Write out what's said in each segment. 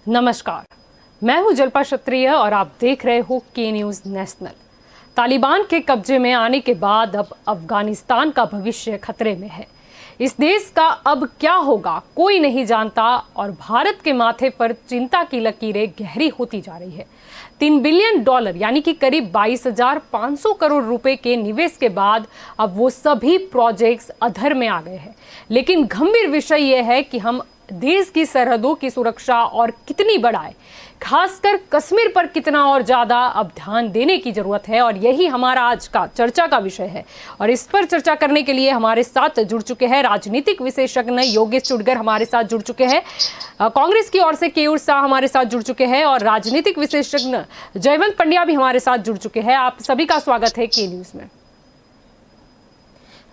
नमस्कार, मैं हूं जल्पा क्षत्रिय और आप देख रहे हो के न्यूज़ नेशनल। तालिबान के कब्जे में आने के बाद अब अफगानिस्तान का भविष्य खतरे में है। इस देश का अब क्या होगा कोई नहीं जानता और भारत के माथे पर चिंता की लकीरें गहरी होती जा रही है। $3 बिलियन यानी कि करीब 22,500 करोड़ रुपए के निवेश के बाद अब वो सभी प्रोजेक्ट्स अधर में आ गए हैं। लेकिन गंभीर विषय यह है कि हम देश की सरहदों की सुरक्षा और कितनी बढ़ाए, खासकर कश्मीर पर कितना और ज्यादा अब ध्यान देने की जरूरत है, और यही हमारा आज का चर्चा का विषय है। और इस पर चर्चा करने के लिए हमारे साथ जुड़ चुके हैं राजनीतिक विशेषज्ञ योगेश चुटगर हमारे साथ जुड़ चुके हैं, कांग्रेस की ओर से केयूर शाह हमारे साथ जुड़ चुके हैं और राजनीतिक विशेषज्ञ जयवंत पंड्या भी हमारे साथ जुड़ चुके हैं। आप सभी का स्वागत है के न्यूज में।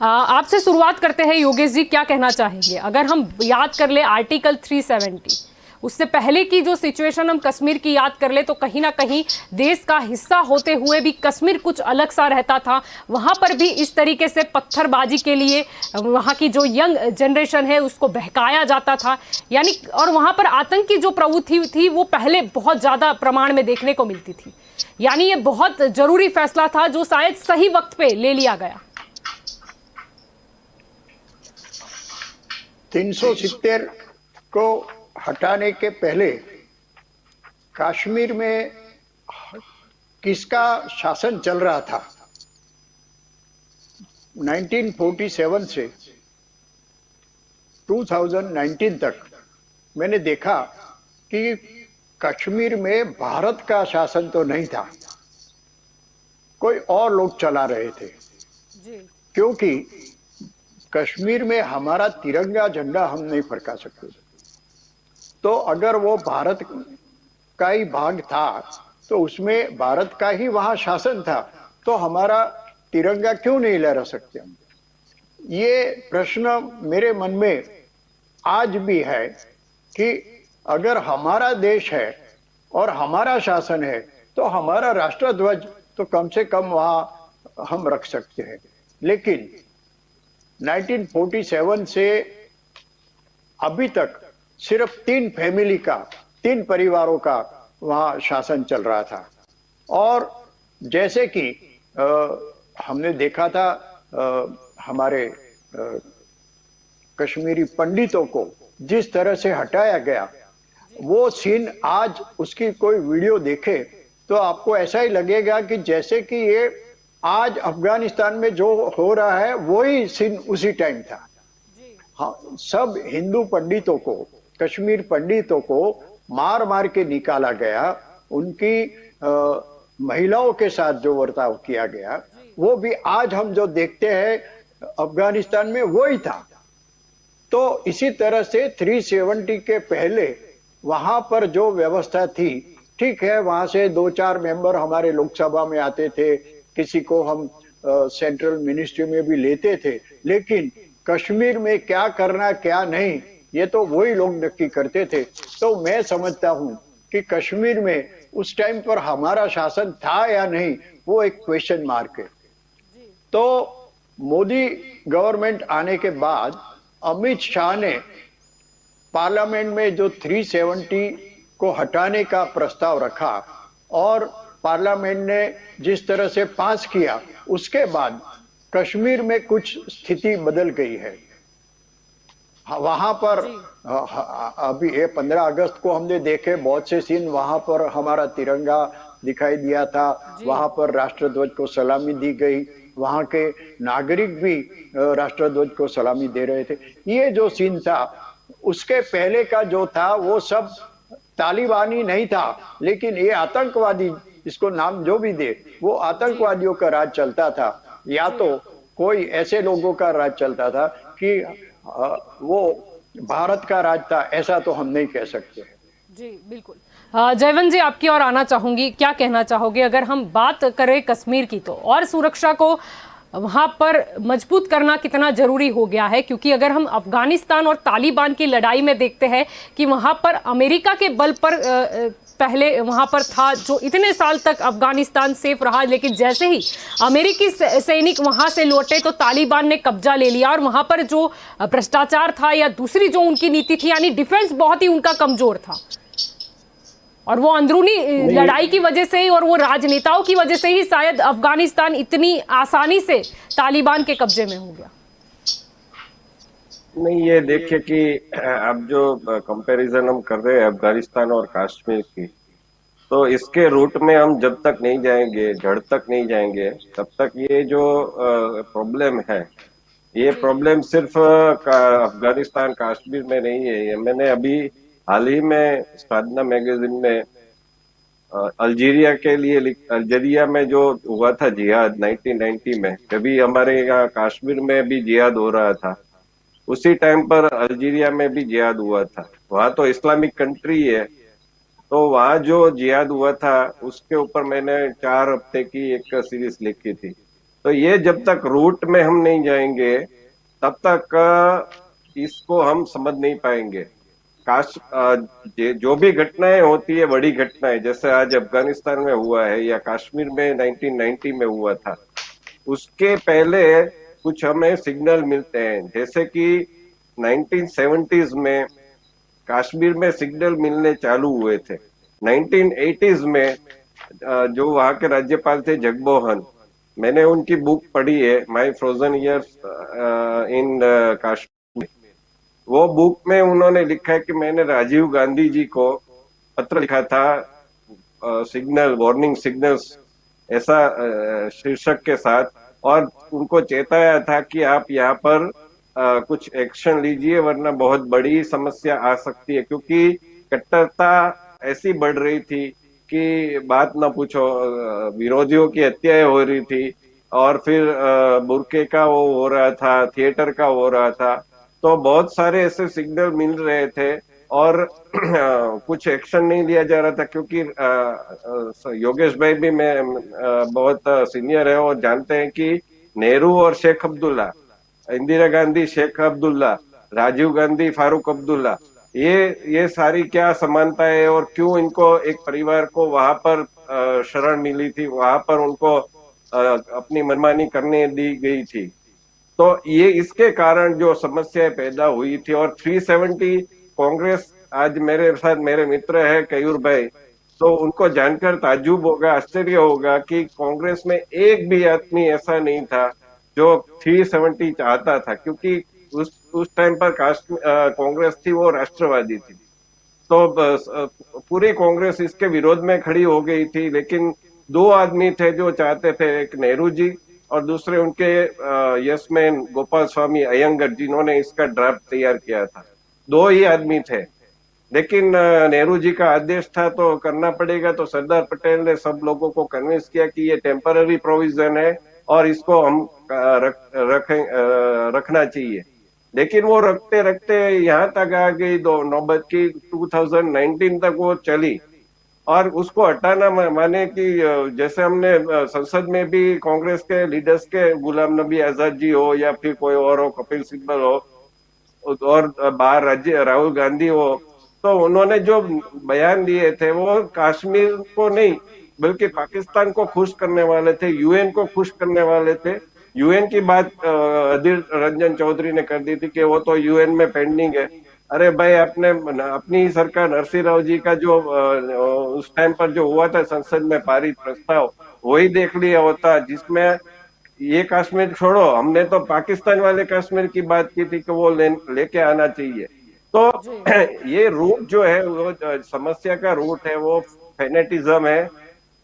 आपसे शुरुआत करते हैं योगेश जी, क्या कहना चाहेंगे? अगर हम याद कर ले आर्टिकल 370, उससे पहले की जो सिचुएशन हम कश्मीर की याद कर ले तो कहीं ना कहीं देश का हिस्सा होते हुए भी कश्मीर कुछ अलग सा रहता था। वहां पर भी इस तरीके से पत्थरबाजी के लिए वहां की जो यंग जनरेशन है उसको बहकाया जाता था, यानी और वहां पर आतंक की जो प्रवृत्ति थी वो पहले बहुत ज्यादा प्रमाण में देखने को मिलती थी। यानी ये बहुत जरूरी फैसला था जो शायद सही वक्त पे ले लिया गया। 370 को हटाने के पहले कश्मीर में किसका शासन चल रहा था? 1947 से 2019 तक मैंने देखा कि कश्मीर में भारत का शासन तो नहीं था, कोई और लोग चला रहे थे। क्योंकि कश्मीर में हमारा तिरंगा झंडा हम नहीं फड़का सकते, तो अगर वो भारत का ही भाग था तो उसमें भारत का ही वहां शासन था, तो हमारा तिरंगा क्यों नहीं लहरा सकते हम? ये प्रश्न मेरे मन में आज भी है कि अगर हमारा देश है और हमारा शासन है तो हमारा राष्ट्रध्वज तो कम से कम वहां हम रख सकते हैं। लेकिन 1947 से अभी तक सिर्फ 3 परिवारों का वहां शासन चल रहा था। और जैसे कि हमने देखा था हमारे कश्मीरी पंडितों को जिस तरह से हटाया गया, वो सीन आज उसकी कोई वीडियो देखे तो आपको ऐसा ही लगेगा कि जैसे कि ये आज अफगानिस्तान में जो हो रहा है वही सीन उसी टाइम था। हाँ, सब हिंदू पंडितों को, कश्मीर पंडितों को मार मार के निकाला गया, उनकी महिलाओं के साथ जो बर्ताव किया गया वो भी आज हम जो देखते हैं अफगानिस्तान में वही था। तो इसी तरह से 370 के पहले वहां पर जो व्यवस्था थी, ठीक है, वहां से 2-4 मेंबर हमारे लोकसभा में आते थे, किसी को हम सेंट्रल मिनिस्ट्री में भी लेते थे, लेकिन कश्मीर में क्या करना क्या नहीं ये तो वही लोग नक्की करते थे। तो मैं समझता हूं कि कश्मीर में उस टाइम पर हमारा शासन था या नहीं वो एक क्वेश्चन मार्क है। तो मोदी गवर्नमेंट आने के बाद अमित शाह ने पार्लियामेंट में जो 370 को हटाने का प्रस्ताव रखा और पार्लियामेंट ने जिस तरह से पास किया, उसके बाद कश्मीर में कुछ स्थिति बदल गई है। वहां पर अभी ये 15 अगस्त को हमने देखे बहुत से सीन, वहां पर हमारा तिरंगा दिखाई दिया था, वहां पर राष्ट्रध्वज को सलामी दी गई, वहां के नागरिक भी राष्ट्रध्वज को सलामी दे रहे थे। ये जो सीन था, उसके पहले का जो था वो सब तालिबानी नहीं था, लेकिन ये आतंकवादी, इसको नाम जो भी दे, वो आतंकवादियों का राज चलता था, या तो कोई ऐसे लोगों का राज चलता था कि वो भारत का राज था, ऐसा तो हम नहीं कह सकते। जी बिल्कुल। जयवंत जी, आपकी ओर आना चाहूंगी, क्या कहना चाहोगे? अगर हम बात करें कश्मीर की तो और सुरक्षा को वहां पर मजबूत करना कितना जरूरी हो गया है, क्योंकि अगर हम अफगानिस्तान और तालिबान की लड़ाई में देखते हैं कि वहां पर अमेरिका के बल पर पहले वहां पर था, जो इतने साल तक अफगानिस्तान सेफ रहा, लेकिन जैसे ही अमेरिकी सैनिक वहां से लौटे तो तालिबान ने कब्जा ले लिया और वहां पर जो भ्रष्टाचार था या दूसरी जो उनकी नीति थी, यानी डिफेंस बहुत ही उनका कमजोर था। और वो अंदरूनी लड़ाई की वजह से ही और वो राजनेताओं की वजह से ही शायद अफगानिस्तान इतनी आसानी से तालिबान के कब्जे में हो गया। नहीं, ये देखिए कि अब जो कंपैरिजन हम कर रहे हैं अफगानिस्तान और कश्मीर की, तो इसके रूट में हम जब तक नहीं जाएंगे, जड़ तक नहीं जाएंगे, तब तक ये जो प्रॉब्लम है, ये प्रॉब्लम सिर्फ अफगानिस्तान कश्मीर में नहीं है। ये मैंने अभी हाल ही में साधना मैगजीन में अल्जीरिया के लिए अल्जीरिया में जो हुआ था जिहाद 1990 में, कभी हमारे यहाँ कश्मीर में भी जिहाद हो रहा था, उसी टाइम पर अल्जीरिया में भी जिहाद हुआ था। वहां तो इस्लामिक कंट्री है, तो वहां जो जिहाद हुआ था उसके ऊपर मैंने 4 हफ्ते की एक सीरीज लिखी थी। तो ये जब तक रूट में हम नहीं जाएंगे तब तक इसको हम समझ नहीं पाएंगे। जो भी घटनाएं होती है, बड़ी घटनाएं, जैसे आज अफगानिस्तान में हुआ है या कश्मीर में 1990 में हुआ था, उसके पहले कुछ हमें सिग्नल मिलते हैं। जैसे कि 1970s में कश्मीर में सिग्नल मिलने चालू हुए थे। 1980s में जो वहां के राज्यपाल थे जगमोहन, मैंने उनकी बुक पढ़ी है, my frozen years in Kashmir. वो बुक में उन्होंने लिखा है कि मैंने राजीव गांधी जी को पत्र लिखा था, सिग्नल, वार्निंग सिग्नल्स ऐसा शीर्षक के साथ, और उनको चेताया था कि आप यहाँ पर कुछ एक्शन लीजिए वरना बहुत बड़ी समस्या आ सकती है, क्योंकि कट्टरता ऐसी बढ़ रही थी कि बात ना पूछो। विरोधियों की हत्याएं हो रही थी, और फिर बुरके का वो हो रहा था, थिएटर का हो रहा था। तो बहुत सारे ऐसे सिग्नल मिल रहे थे और कुछ एक्शन नहीं लिया जा रहा था, क्योंकि योगेश भाई भी मैं बहुत सीनियर है और जानते हैं कि नेहरू और शेख अब्दुल्ला, इंदिरा गांधी शेख अब्दुल्ला, राजीव गांधी फारूक अब्दुल्ला, ये सारी क्या समानता है और क्यों इनको एक परिवार को वहां पर शरण मिली थी, वहां पर उनको अपनी मनमानी करने दी गई थी। तो ये इसके कारण जो समस्याएं पैदा हुई थी। और 370 कांग्रेस, आज मेरे साथ मेरे मित्र है कयूर भाई, तो उनको जानकर ताज्जुब होगा, आश्चर्य होगा कि कांग्रेस में एक भी आदमी ऐसा नहीं था जो 370 चाहता था, क्योंकि उस टाइम पर कांग्रेस थी वो राष्ट्रवादी थी। तो पूरी कांग्रेस इसके विरोध में खड़ी हो गई थी। लेकिन 2 आदमी थे जो चाहते थे, एक नेहरू जी और दूसरे उनके यशमैन गोपाल स्वामी अयंगर, जिन्होंने इसका ड्राफ्ट तैयार किया था। 2 ही आदमी थे, लेकिन नेहरू जी का आदेश था तो करना पड़ेगा। तो सरदार पटेल ने सब लोगों को कन्विंस किया कि ये टेम्पररी प्रोविजन है और इसको हम रखना चाहिए। लेकिन वो रखते रखते यहाँ तक आ गई दो नौबत की 2019 तक वो चली, और उसको हटाना माने कि जैसे हमने संसद में भी कांग्रेस के लीडर्स के, गुलाम नबी आजाद जी हो या फिर कोई और हो, कपिल सिब्बल हो, और बाहर राज्य राहुल गांधी हो, तो उन्होंने जो बयान दिए थे वो कश्मीर को नहीं बल्कि पाकिस्तान को खुश करने वाले थे, यूएन को खुश करने वाले थे। यूएन की बात अधीर रंजन चौधरी ने कर दी थी कि वो तो यूएन में पेंडिंग है। अरे भाई, आपने अपनी सरकार नरसिंह राव जी का जो उस टाइम पर जो हुआ था संसद में पारित प्रस्ताव, वही देख लिया होता, जिसमें ये कश्मीर छोड़ो, हमने तो पाकिस्तान वाले कश्मीर की बात की थी कि वो लेके आना चाहिए। तो ये रूट जो है, वो समस्या का रूट है, वो फेनेटिज्म है,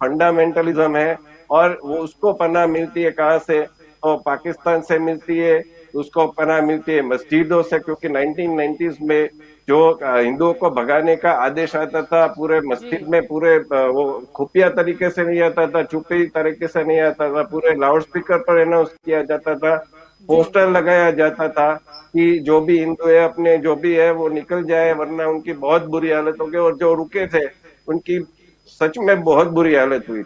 फंडामेंटलिज्म है। और वो उसको पनाह मिलती है कहाँ से? तो पाकिस्तान से मिलती है, उसको पनाह मिलती है मस्जिदों से, क्योंकि 1990s में जो हिंदुओं को भगाने का आदेश आता था पूरे मस्जिद में, पूरे वो खुफिया तरीके से नहीं आता था, छुपी तरीके से नहीं आता था, पूरे लाउड स्पीकर पर अनाउंस किया जाता था, पोस्टर लगाया जाता था कि जो भी हिंदू है अपने जो भी है वो निकल जाए वरना उनकी बहुत बुरी हालत होगी। और जो रुके थे उनकी सच में बहुत बुरी हालत हुई।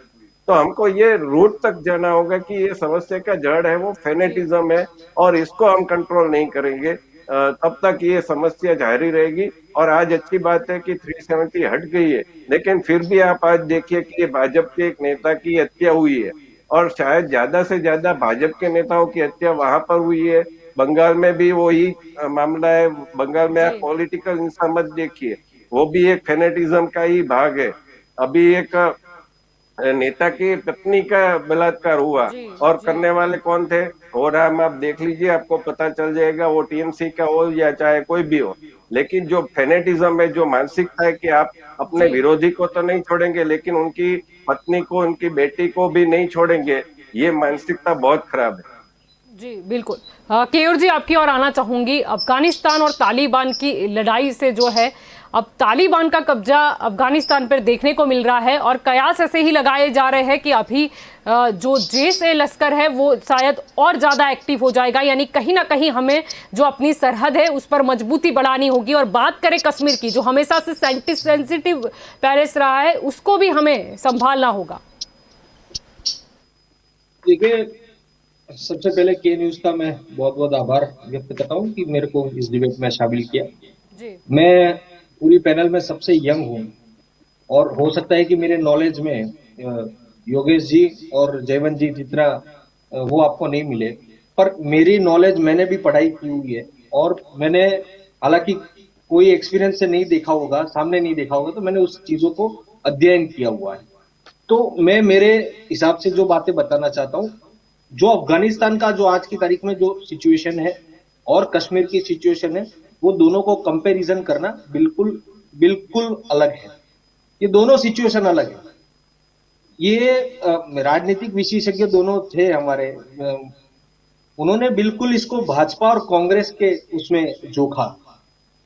तो हमको ये रूट तक जाना होगा कि ये समस्या का जड़ है वो फेनेटिज्म है, और इसको हम कंट्रोल नहीं करेंगे तब तक ये समस्या जारी रहेगी। और आज अच्छी बात है कि 370 हट गई है, लेकिन फिर भी आप आज देखिए कि ये भाजपा के एक नेता की हत्या हुई है, और शायद ज्यादा से ज्यादा भाजपा के नेताओं की हत्या वहां पर हुई है। बंगाल में भी वही मामला है। बंगाल में आप पॉलिटिकल हिंसा मत देखिए, वो भी एक फेनेटिज्म का ही भाग है। अभी एक नेता की पत्नी का बलात्कार हुआ जी और जी करने वाले कौन थे, हो रहा है, आप देख लीजिए, आपको पता चल जाएगा, वो टीएमसी का हो या चाहे कोई भी हो। लेकिन जो फेनेटिज्म है, जो मानसिकता है कि आप अपने जी विरोधी को तो नहीं छोड़ेंगे लेकिन उनकी पत्नी को, उनकी बेटी को भी नहीं छोड़ेंगे, ये मानसिकता बहुत खराब है। जी बिल्कुल। केयूर जी, आपकी ओर आना चाहूंगी। अफगानिस्तान और तालिबान की लड़ाई से जो है, अब तालिबान का कब्जा अफगानिस्तान पर देखने को मिल रहा है और कयास ऐसे ही लगाए जा रहे हैं कि अभी जो जैश-ए लश्कर है वो शायद और ज़्यादा एक्टिव हो जाएगा, यानी कहीं ना कहीं हमें जो अपनी सरहद है उस पर मजबूती बढ़ानी होगी। और बात करें कश्मीर की, जो हमेशा से सेंसिटिव पैलेस रहा है, उसको भी हमें संभालना होगा। देखिए, सबसे पहले के न्यूज का मैं बहुत बहुत आभार व्यक्त करता हूँ कि मेरे को इस डिबेट में शामिल किया। जी मैं पूरी पैनल में सबसे यंग हूँ और हो सकता है कि मेरे नॉलेज में योगेश जी और जयवंत जी जितना वो आपको नहीं मिले, पर मेरी नॉलेज, मैंने भी पढ़ाई की हुई है और मैंने हालांकि कोई एक्सपीरियंस से नहीं देखा होगा, सामने नहीं देखा होगा, तो मैंने उस चीजों को अध्ययन किया हुआ है। तो मैं मेरे हिसाब से जो बातें बताना चाहता हूँ, जो अफगानिस्तान का जो आज की तारीख में जो सिचुएशन है और कश्मीर की सिचुएशन है, वो दोनों को कंपैरिजन करना बिल्कुल बिल्कुल अलग है। ये दोनों सिचुएशन अलग है। ये राजनीतिक विशेषज्ञ दोनों थे हमारे, उन्होंने बिल्कुल इसको भाजपा और कांग्रेस के उसमें जोखा।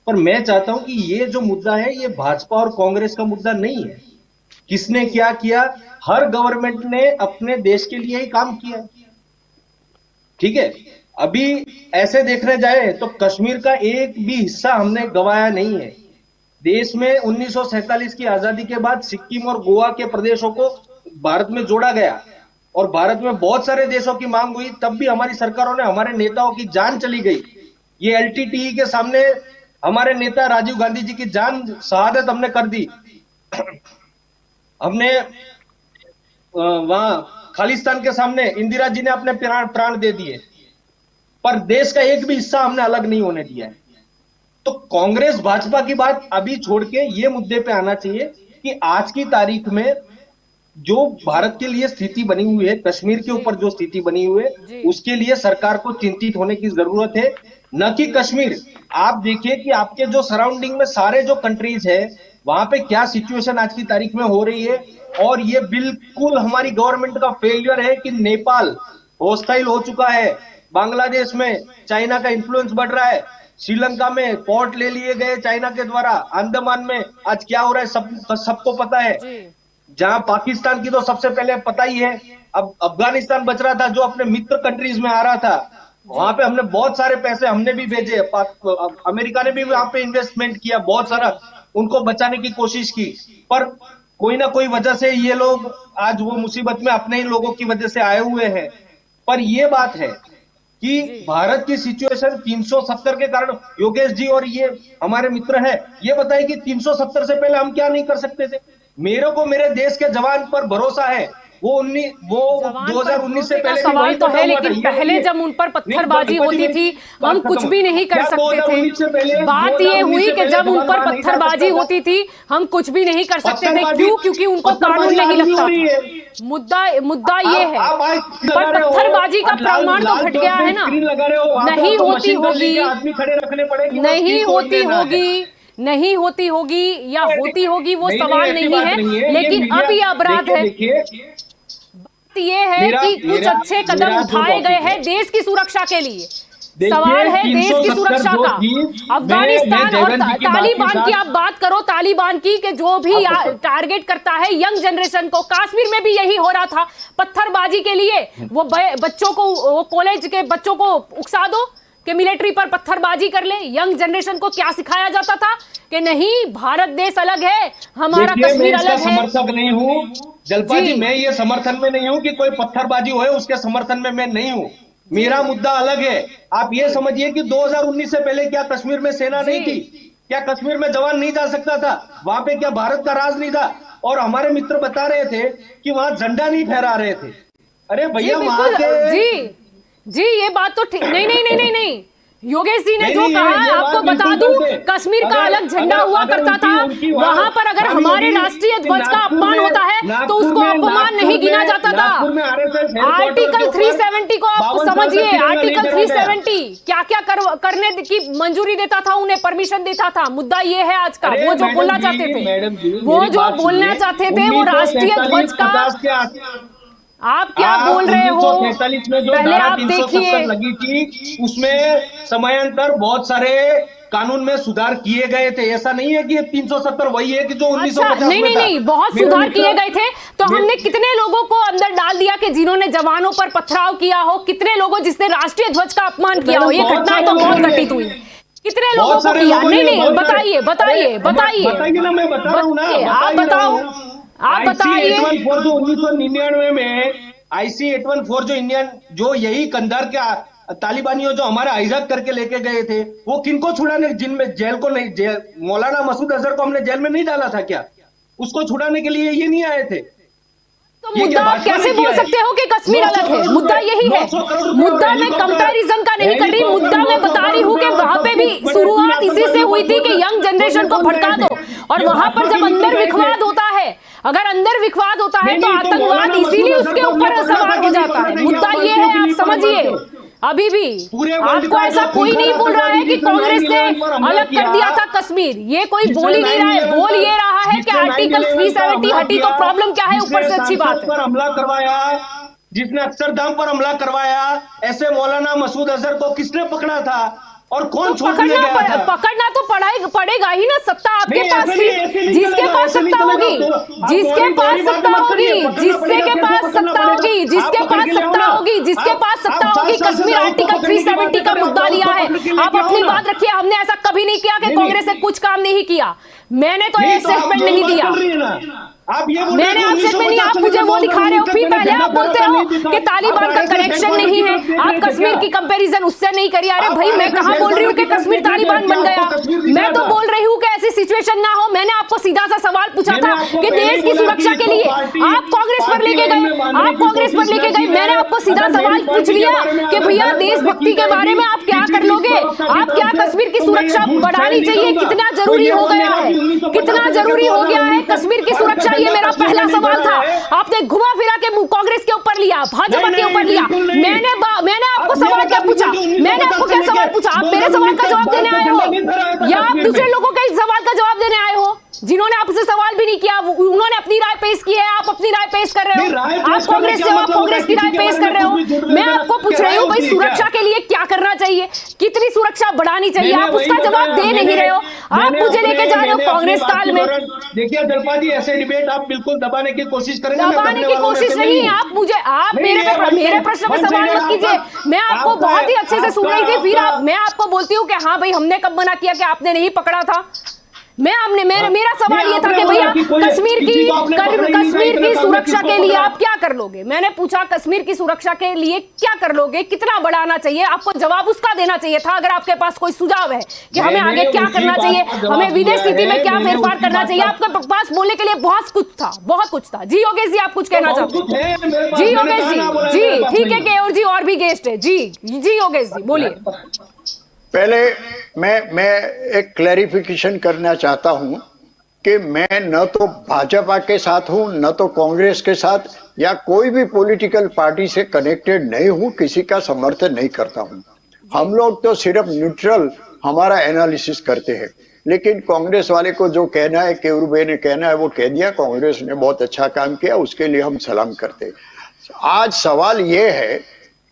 पर मैं चाहता हूं कि ये जो मुद्दा है, ये भाजपा और कांग्रेस का मुद्दा नहीं है। किसने क्या किया, हर गवर्नमेंट ने अपने देश के लिए ही काम किया, ठीक है। अभी ऐसे देखने जाए तो कश्मीर का एक भी हिस्सा हमने गंवाया नहीं है। देश में 1947 की आजादी के बाद सिक्किम और गोवा के प्रदेशों को भारत में जोड़ा गया और भारत में बहुत सारे देशों की मांग हुई, तब भी हमारी सरकारों ने, हमारे नेताओं की जान चली गई। ये एलटीटीई के सामने हमारे नेता राजीव गांधी जी की जान शहादत हमने कर दी। हमने वहां खालिस्तान के सामने इंदिरा जी ने अपने प्राण दे दिए, पर देश का एक भी हिस्सा हमने अलग नहीं होने दिया है। तो कांग्रेस भाजपा की बात अभी छोड़ के ये मुद्दे पे आना चाहिए कि आज की तारीख में जो भारत के लिए स्थिति बनी हुई है, कश्मीर के ऊपर जो स्थिति बनी हुई है, उसके लिए सरकार को चिंतित होने की जरूरत है, न कि कश्मीर। आप देखिए कि आपके जो सराउंडिंग में सारे जो कंट्रीज है, वहां पे क्या सिचुएशन आज की तारीख में हो रही है। और ये बिल्कुल हमारी गवर्नमेंट का फेलियर है कि नेपाल हॉस्टाइल हो चुका है, बांग्लादेश में चाइना का इंफ्लुएंस बढ़ रहा है, श्रीलंका में पोर्ट ले लिए गए चाइना के द्वारा, अंडमान में आज क्या हो रहा है सबको पता है। जहां पाकिस्तान की तो सबसे पहले पता ही है। अब अफगानिस्तान बच रहा था जो अपने मित्र कंट्रीज में आ रहा था, वहां पे हमने बहुत सारे पैसे हमने भी भेजे, अमेरिका ने भी वहां पे इन्वेस्टमेंट किया, बहुत सारा उनको बचाने की कोशिश की, पर कोई ना कोई वजह से ये लोग आज वो मुसीबत में अपने ही लोगों की वजह से आए हुए हैं। पर ये बात है कि भारत की सिचुएशन 370 के कारण, योगेश जी और ये हमारे मित्र हैं, ये बताइए कि 370 से पहले हम क्या नहीं कर सकते थे। मेरे को मेरे देश के जवान पर भरोसा है, वो 2019 से पहले सवाल तो है, लेकिन पहले जब उन पर पत्थरबाजी होती थी हम कुछ भी नहीं कर सकते थे। बात ये हुई कि जब उन पर पत्थरबाजी होती थी हम कुछ भी नहीं कर सकते थे। क्यों? क्योंकि उनको कानून नहीं लगता था। मुद्दा ये है, पर पत्थरबाजी का प्रमाण तो घट गया है ना। नहीं होती होगी, नहीं होती होगी, नहीं होती होगी या होती होगी, वो सवाल नहीं है, लेकिन अब ये अपराध है। बात ये है कि कुछ अच्छे कदम उठाए गए हैं देश की सुरक्षा के लिए। सवाल है देश की सुरक्षा का। अफगानिस्तान और तालिबान की आप बात करो, तालिबान की कि जो भी टारगेट करता है यंग जनरेशन को, कश्मीर में भी यही हो रहा था। पत्थरबाजी के लिए वो बच्चों को, वो कॉलेज के बच्चों को उकसा दो कि मिलिट्री पर पत्थरबाजी कर ले। यंग जनरेशन को क्या सिखाया जाता था कि नहीं, भारत देश अलग है, हमारा कश्मीर अलग है। समर्थक नहीं हूँ जलपा जी, मैं ये समर्थन में नहीं हूँ कि कोई पत्थरबाजी हो, उसके समर्थन में मैं नहीं हूँ। मेरा मुद्दा अलग है। आप ये समझिए कि 2019 से पहले क्या कश्मीर में सेना नहीं थी? क्या कश्मीर में जवान नहीं जा सकता था? वहां पे क्या भारत का राज नहीं था? और हमारे मित्र बता रहे थे कि वहां झंडा नहीं फहरा रहे थे। अरे भैया, वहां के जी, ये बात तो ठीक नहीं, नहीं नहीं नहीं नहीं योगेश जी ने नहीं, जो नहीं, कहा ये बात आपको बता बिल्कुल दूं, गलत है। कश्मीर का अगर- अलग झंडा अगर- हुआ अगर करता था, उनकी वहां पर अगर खाली हमारे होगी राष्ट्रीय कि ध्वज का नागपुर अपमान में- होता है तो नागपुर उसको में- अपमान नागपुर नहीं गिना में- जाता था। नागपुर में RSS हेडक्वार्टर आर्टिकल के ऊपर 370 को आप 52 साल समझिए, तक तिरंगा आर्टिकल नहीं लहराया गया। 370 क्या क्या करने की मंजूरी देता था, उन्हें परमिशन देता था। मुद्दा ये है आज का, अरे वो जो मैडम बोलना जी, चाहते थे, मैडम जी, वो मेरी जो बात बोलना सुनिए। चाहते थे वो राष्ट्रीय ध्वज का 1943 के आस- आप क्या बोल रहे हो? 1943 में जो पहले धारा आप 370 देखिए, लगी थी उसमें समयांतर बहुत सारे कानून में सुधार किए गए थे। ऐसा नहीं है कि ये 370 वही है कि जो 1950 अच्छा, नहीं में नहीं था। नहीं, बहुत मेरे सुधार मित्र- किए गए थे। तो हमने कितने लोगों को अंदर डाल दिया कि जिन्होंने जवानों पर पथराव किया हो, कितने लोगों जिसने राष्ट्रीय ध्वज का अपमान किया हो, ये बहुत घटनाएं सारे तो बहुत लोगों ने- घटित हुई। कितने बहुत लोगों को सारे किया? लोगों नहीं ने- नहीं, बहुत सारे- बताइए बताइए अरे, बताइए बताइए ना, मैं बता रहा हूँ ना, बताइए, बता आप ही रहा बताओ, हूँ। आप बताइए। IC 814 जो 1999 में IC 814 जो इंडियन जो यही कंधार के तालिबानियों जो हमारा हाईजैक करके लेके गए थे, वो किनको छुड़ाने, जिनमें जेल को नहीं, जेल मौलाना मसूद अजहर को हमने जेल में नहीं डाला था क्या? उसको छुड़ाने के लिए ये नहीं आए थे? तो ये मुद्दा क्या आप भाजपा कैसे ने बोल किया है? सकते हो कि कश्मीर 900 अलग है? करोड़ मुद्दा रुपए- यही है। 900 करोड़ रुपए मुद्दा मैं हेलीकॉप्टर- कंपैरिजन का नहीं कर रही, हेलीकॉप्टर मुद्दा मैं 900 बता रही हूँ कि करोड़ वहां पे भी रुपए शुरुआत बड़े इसी से हुई थी कि यंग जनरेशन को कौन भड़का गए दो, थे? और ये वहां पर भाजपा जब के अंदर लोग गए विखवाद थे। होता है, अगर अंदर विखवाद होता है नहीं, तो नहीं, तो आतंकवाद मौलाना इसीलिए मसूद उसके अजहर को ऊपर हमने सवार पकड़ा हो था, जाता है। नहीं मुद्दा पकड़ा ये था, है, नहीं आप समझिए, पकड़ा अभी भी पूरे वर्ल्ड आपको का ऐसा जो कोई नहीं बोल रहा है कि जिसने कांग्रेस ने 9/11 पर हमला अलग कर किया, दिया था कश्मीर। ये कोई जिसने बोल ही नहीं रहा है, 9/11 बोल ये रहा है कि जिसने आर्टिकल 9/11 370 पर हटी तो हमला प्रॉब्लम क्या है, ऊपर से जिसने अच्छी बात संसद है। पर हमला करवाया, जिसने अक्षरधाम पर हमला करवाया, ऐसे मौलाना मसूद अजहर को किसने पकड़ा था और कौन तो छोड़ दिया गया था? पकड़ना तो पड़ेगा ही ना। सत्ता आपके नहीं, पास ऐसे थी, नहीं, ऐसे नहीं जिसके चलेगा, पास ऐसे नहीं सत्ता चलेगा। होगी, तो आप जिसके गौरी- पास गौरी बात सत्ता मत होगी, करिए, पकड़ना जिसके पड़ेगा, के कैसे पास पकड़ना सत्ता पड़ेगा? होगी, जिसके आप पकड़ पास के ले आओ सत्ता ना। होगी, जिसके आप- पास सत्ता आप होगी। 7 साल से कश्मीर राहुल को आर्टिकल पकड़ने की 370 का बात कर रहे हो, मुद्दा लिया है। उसको पकड़ के लेके आप अपनी आओ ना। बात रखिए, हमने ऐसा कभी नहीं किया कि नहीं, कांग्रेस ने कुछ काम नहीं किया। मैंने तो नहीं, तो आप स्टेटमेंट जो नहीं बात दिया। कर रही है ना, आप ये बोल रहे मैंने हो आपसे नहीं, आप 1950 मुझे वो से दिखा रहे हो, फिर पहले आप बोलते हो कि तालिबान का आप कनेक्शन RSS नहीं है, हेडक्वार्टर आप की तरफ कश्मीर देख की कंपैरिजन उससे नहीं करिए। अरे आप भाई, मैं RSS कहाँ बोल रही हूँ कि हेडक्वार्टर कश्मीर की तरफ तालिबान देख बन रहे हैं, गया। आपको कश्मीर दिख मैं रहा तो था। बोल रही हूँ कि ऐसी सिचुएशन ना हो। मैंने आपको सीधा सा सवाल पूछा मैंने था आपको कि पहले देश ही की बोला सुरक्षा कि के लिए इसको पार्टी- आप कांग्रेस पर पार्टी लेके लाइन गए, में बांधने आप की कांग्रेस पर कोशिश लेके न गए। की मैंने जाए। आपको सीधा अगर मेरी सवाल पूछ पार्टी के लिया बारे में कि अगर भैया गलत देशभक्ति बातें के की बारे में आप क्या जाएगी, कर लोगे, किसी चीज को आप क्या अपना कश्मीर की तो मैं ये सुरक्षा झूठ बढ़ानी शायद चाहिए, नहीं कितना कहूंगा। जरूरी तो ये हो गया बोलने है, का 1950 कितना में जरूरी हो गया है 2019 कश्मीर की और सुरक्षा। ये मेरा कश्मीर पहला नहीं सवाल बना था। है। आपने घुमा फिरा के कांग्रेस के ऊपर लिया, भाजपा नहीं, के ऊपर नहीं, लिया। बिल्कुल नहीं। मैंने आपको अब ये सवाल क्या बता पूछा? दीजिए कि मैंने आपको 1950 क्या से सवाल लेके पूछा? आप मेरे सवाल का जवाब देने आए हो, या आप दूसरे लोगों के इस सवाल का जवाब देने आए हो जिन्होंने आपसे सवाल भी नहीं किया? उन्होंने अपनी राय पेश की है, आप अपनी राय पेश कर रहे हो। आप कांग्रेस से हो, आप कांग्रेस की राय पेश कर रहे हो। मैं आपको पूछ रही हूँ भाई, सुरक्षा के लिए क्या करना चाहिए, कितनी सुरक्षा बढ़ानी चाहिए? आप उसका जवाब दे नहीं रहे हो। आप मुझे लेके जा रहे हो कांग्रेस काल में। देखिए जलपा जी, ऐसे डिबेट आप बिल्कुल दबाने की कोशिश करेंगे। मैं दबाने करने की वाला हूं, कोशिश ऐसे नहीं, हूं। आप मुझे आप नहीं, मेरे प्रश्न पे सवाल मत कीजिए। मैं आपको बहुत ही अच्छे से सुन रही थी, फिर मैं आपको बोलती हूँ कि हाँ भाई, हमने कब मना किया कि आपने नहीं पकड़ा था? मेरा सवाल ये था कि भैया कश्मीर की सुरक्षा के लिए आप क्या कर लोगे? मैंने पूछा कश्मीर की सुरक्षा के लिए क्या कर लोगे, कितना बढ़ाना चाहिए? आपको जवाब उसका देना चाहिए था। अगर आपके पास कोई सुझाव है कि हमें आगे क्या करना चाहिए, हमें विदेश नीति में क्या फेरफार करना चाहिए, आपके पास बोलने के लिए बहुत कुछ था। जी योगेश जी, आप कुछ कहना चाहते हैं? जी योगेश जी, जी ठीक है, केयूर जी और भी गेस्ट है। जी योगेश जी बोलिए। पहले मैं एक क्लैरिफिकेशन करना चाहता हूं कि मैं न तो भाजपा के साथ हूं, न तो कांग्रेस के साथ, या कोई भी पॉलिटिकल पार्टी से कनेक्टेड नहीं हूं, किसी का समर्थन नहीं करता हूं। हम लोग तो सिर्फ न्यूट्रल हमारा एनालिसिस करते हैं। लेकिन कांग्रेस वाले को जो कहना है, केयूर भाई ने कहना है, वो कह दिया। कांग्रेस ने बहुत अच्छा काम किया, उसके लिए हम सलाम करते हैं। आज सवाल ये है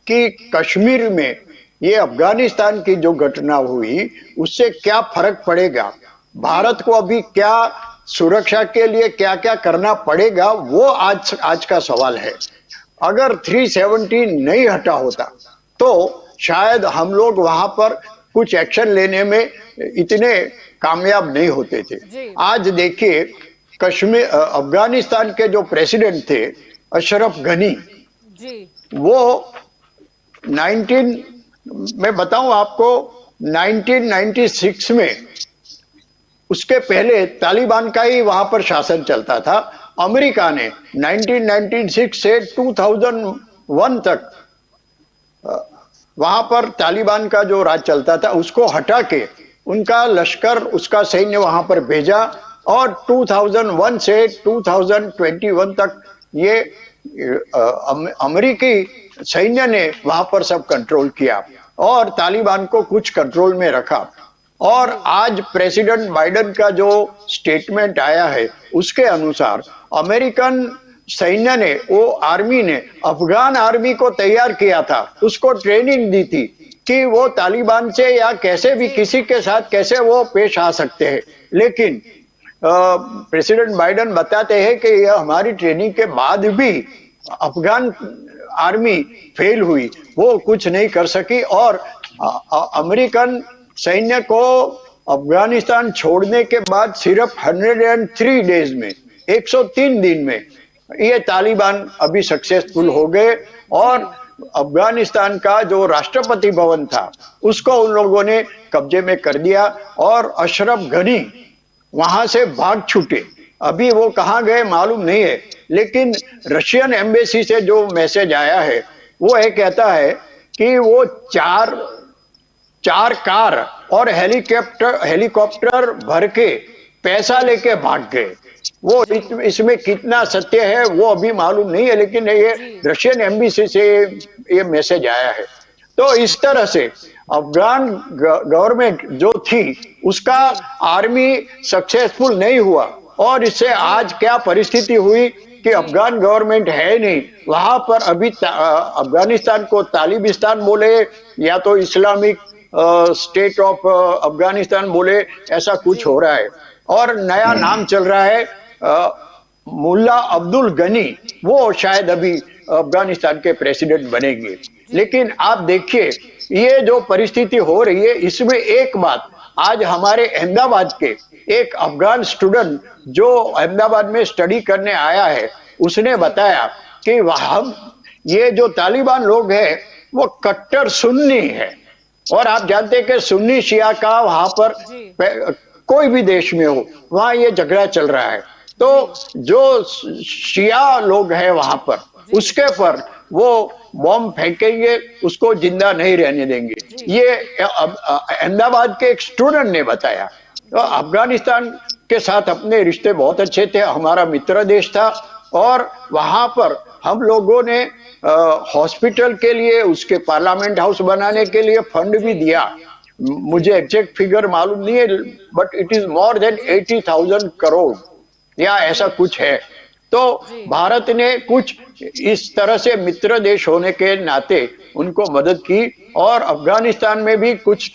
कि कश्मीर में ये अफगानिस्तान की जो घटना हुई, उससे क्या फर्क पड़ेगा, भारत को अभी क्या सुरक्षा के लिए क्या क्या करना पड़ेगा, वो आज का सवाल है। अगर 370 नहीं हटा होता तो शायद हम लोग वहां पर कुछ एक्शन लेने में इतने कामयाब नहीं होते थे। आज देखिए, कश्मीर अफगानिस्तान के जो प्रेसिडेंट थे अशरफ गनी, वो मैं बताऊं आपको, 1996 में, उसके पहले तालिबान का ही वहां पर शासन चलता था। अमेरिका ने 1996 से 2001 तक वहां पर तालिबान का जो राज चलता था उसको हटा के उनका लश्कर, उसका सैन्य वहां पर भेजा और 2001 से 2021 तक ये अमेरिकी सैन्य ने वहां पर सब कंट्रोल किया और तालिबान को कुछ कंट्रोल में रखा। और आज प्रेसिडेंट बाइडेन का जो स्टेटमेंट आया है उसके अनुसार अमेरिकन सैन्य ने, वो आर्मी ने अफगान आर्मी को तैयार किया था, उसको ट्रेनिंग दी थी कि वो तालिबान से या कैसे भी किसी के साथ कैसे वो पेश आ सकते हैं। लेकिन प्रेसिडेंट बाइडेन बताते हैं कि यह हमारी ट्रेनिंग के बाद भी अफगान आर्मी फेल हुई, वो कुछ नहीं कर सकी और अमेरिकन सैन्य को अफगानिस्तान छोड़ने के बाद सिर्फ 103 डेज में, 103 दिन में ये तालिबान अभी सक्सेसफुल हो गए और अफगानिस्तान का जो राष्ट्रपति भवन था उसको उन लोगों ने कब्जे में कर दिया और अशरफ गनी वहां से भाग छूटे। अभी वो कहां गए मालूम नहीं है, लेकिन रशियन एम्बेसी से जो मैसेज आया है वो ये कहता है कि वो चार कार और हेलीकॉप्टर भर के पैसा लेके भाग गए। वो इसमें कितना सत्य है वो अभी मालूम नहीं है, लेकिन ये रशियन एम्बेसी से ये मैसेज आया है। तो इस तरह से अफगान गवर्नमेंट जो थी उसका आर्मी सक्सेसफुल नहीं हुआ और इससे आज क्या परिस्थिति हुई कि अफगान गवर्नमेंट है नहीं, वहां पर अभी अफगानिस्तान को तालिबान बोले या तो इस्लामिक स्टेट ऑफ अफगानिस्तान बोले, ऐसा कुछ हो रहा है और नया नाम चल रहा है मुल्ला अब्दुल गनी, वो शायद अभी अफगानिस्तान के प्रेसिडेंट बनेंगे। लेकिन आप देखिए ये जो परिस्थिति हो रही है इसमें एक बात, आज हमारे अहमदाबाद के एक अफगान स्टूडेंट जो अहमदाबाद में स्टडी करने आया है उसने बताया कि वहां ये जो तालिबान लोग हैं वो कट्टर सुन्नी है और आप जानते हैं कि सुन्नी शिया का वहां पर कोई भी देश में हो वहां ये झगड़ा चल रहा है। तो जो शिया लोग हैं वहां पर उसके पर वो बॉम्ब फेंकेंगे, उसको जिंदा नहीं रहने देंगे, ये अहमदाबाद के एक स्टूडेंट ने बताया। तो अफगानिस्तान के साथ अपने रिश्ते बहुत अच्छे थे, हमारा मित्र देश था और वहां पर हम लोगों ने हॉस्पिटल के लिए, उसके पार्लियामेंट हाउस बनाने के लिए फंड भी दिया। मुझे एग्जैक्ट फिगर मालूम नहीं है but it is more than 80,000 crore या ऐसा कुछ है। तो भारत ने कुछ इस तरह से मित्र देश होने के नाते उनको मदद की और अफगानिस्तान में भी कुछ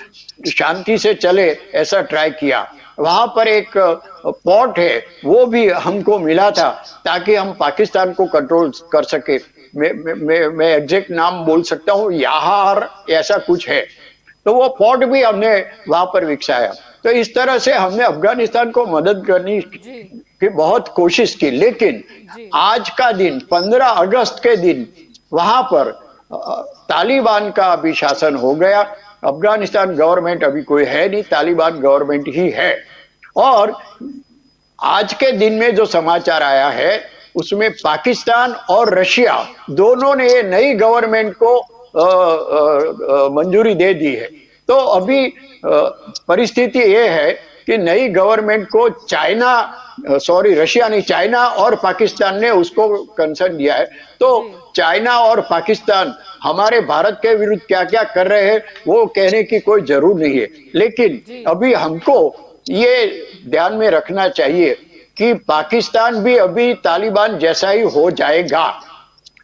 शांति से चले ऐसा ट्राई किया। वहां पर एक पोर्ट है वो भी हमको मिला था ताकि हम पाकिस्तान को कंट्रोल कर सके। मैं एग्जैक्ट नाम बोल सकता हूँ, याहार ऐसा कुछ है। तो वो पोर्ट भी हमने वहां पर विकसाया। तो इस तरह से हमने अफगानिस्तान को मदद करने की बहुत कोशिश की। लेकिन आज का दिन 15 अगस्त के दिन वहां पर तालिबान का अभी शासन हो गया। अफगानिस्तान गवर्नमेंट अभी कोई है नहीं, तालिबान गवर्नमेंट ही है। और आज के दिन में जो समाचार आया है उसमें पाकिस्तान और रशिया दोनों ने ये नई गवर्नमेंट को मंजूरी दे दी है। तो अभी परिस्थिति ये है कि नई गवर्नमेंट को रशिया नहीं, चाइना और पाकिस्तान ने उसको कंसर्न दिया है। तो चाइना और पाकिस्तान हमारे भारत के विरुद्ध क्या क्या कर रहे हैं वो कहने की कोई जरूरत नहीं है, लेकिन अभी हमको ये ध्यान में रखना चाहिए कि पाकिस्तान भी अभी तालिबान जैसा ही हो जाएगा।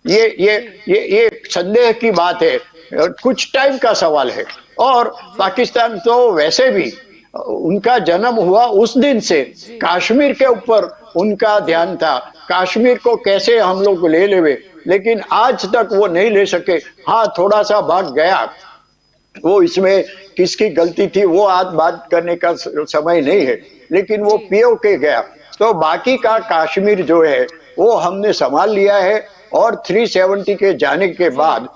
ये संदेह की बात है, कुछ टाइम का सवाल है। और पाकिस्तान तो वैसे भी उनका जन्म हुआ उस दिन से कश्मीर के ऊपर उनका ध्यान था, कश्मीर को कैसे हम लोग ले लेवे, लेकिन आज तक वो नहीं ले सके। हाँ, थोड़ा सा भाग गया, वो इसमें किसकी गलती थी वो आज बात करने का समय नहीं है, लेकिन वो पीओके गया। तो बाकी का कश्मीर जो है वो हमने संभाल लिया है और 370 के जाने के बाद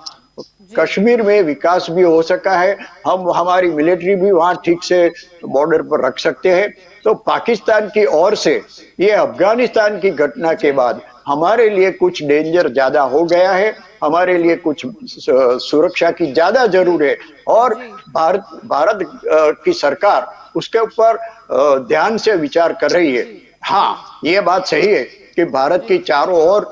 कश्मीर में विकास भी हो सका है। हम हमारी मिलिट्री भी वहां ठीक से बॉर्डर पर रख सकते हैं। तो पाकिस्तान की ओर से ये अफगानिस्तान की घटना के बाद हमारे लिए कुछ डेंजर ज्यादा हो गया है हमारे लिए कुछ सुरक्षा की ज्यादा जरूर है। और जी भारत भारत की सरकार उसके ऊपर ध्यान से विचार कर रही है। जी हाँ, जी ये बात सही है कि भारत जी की चारों ओर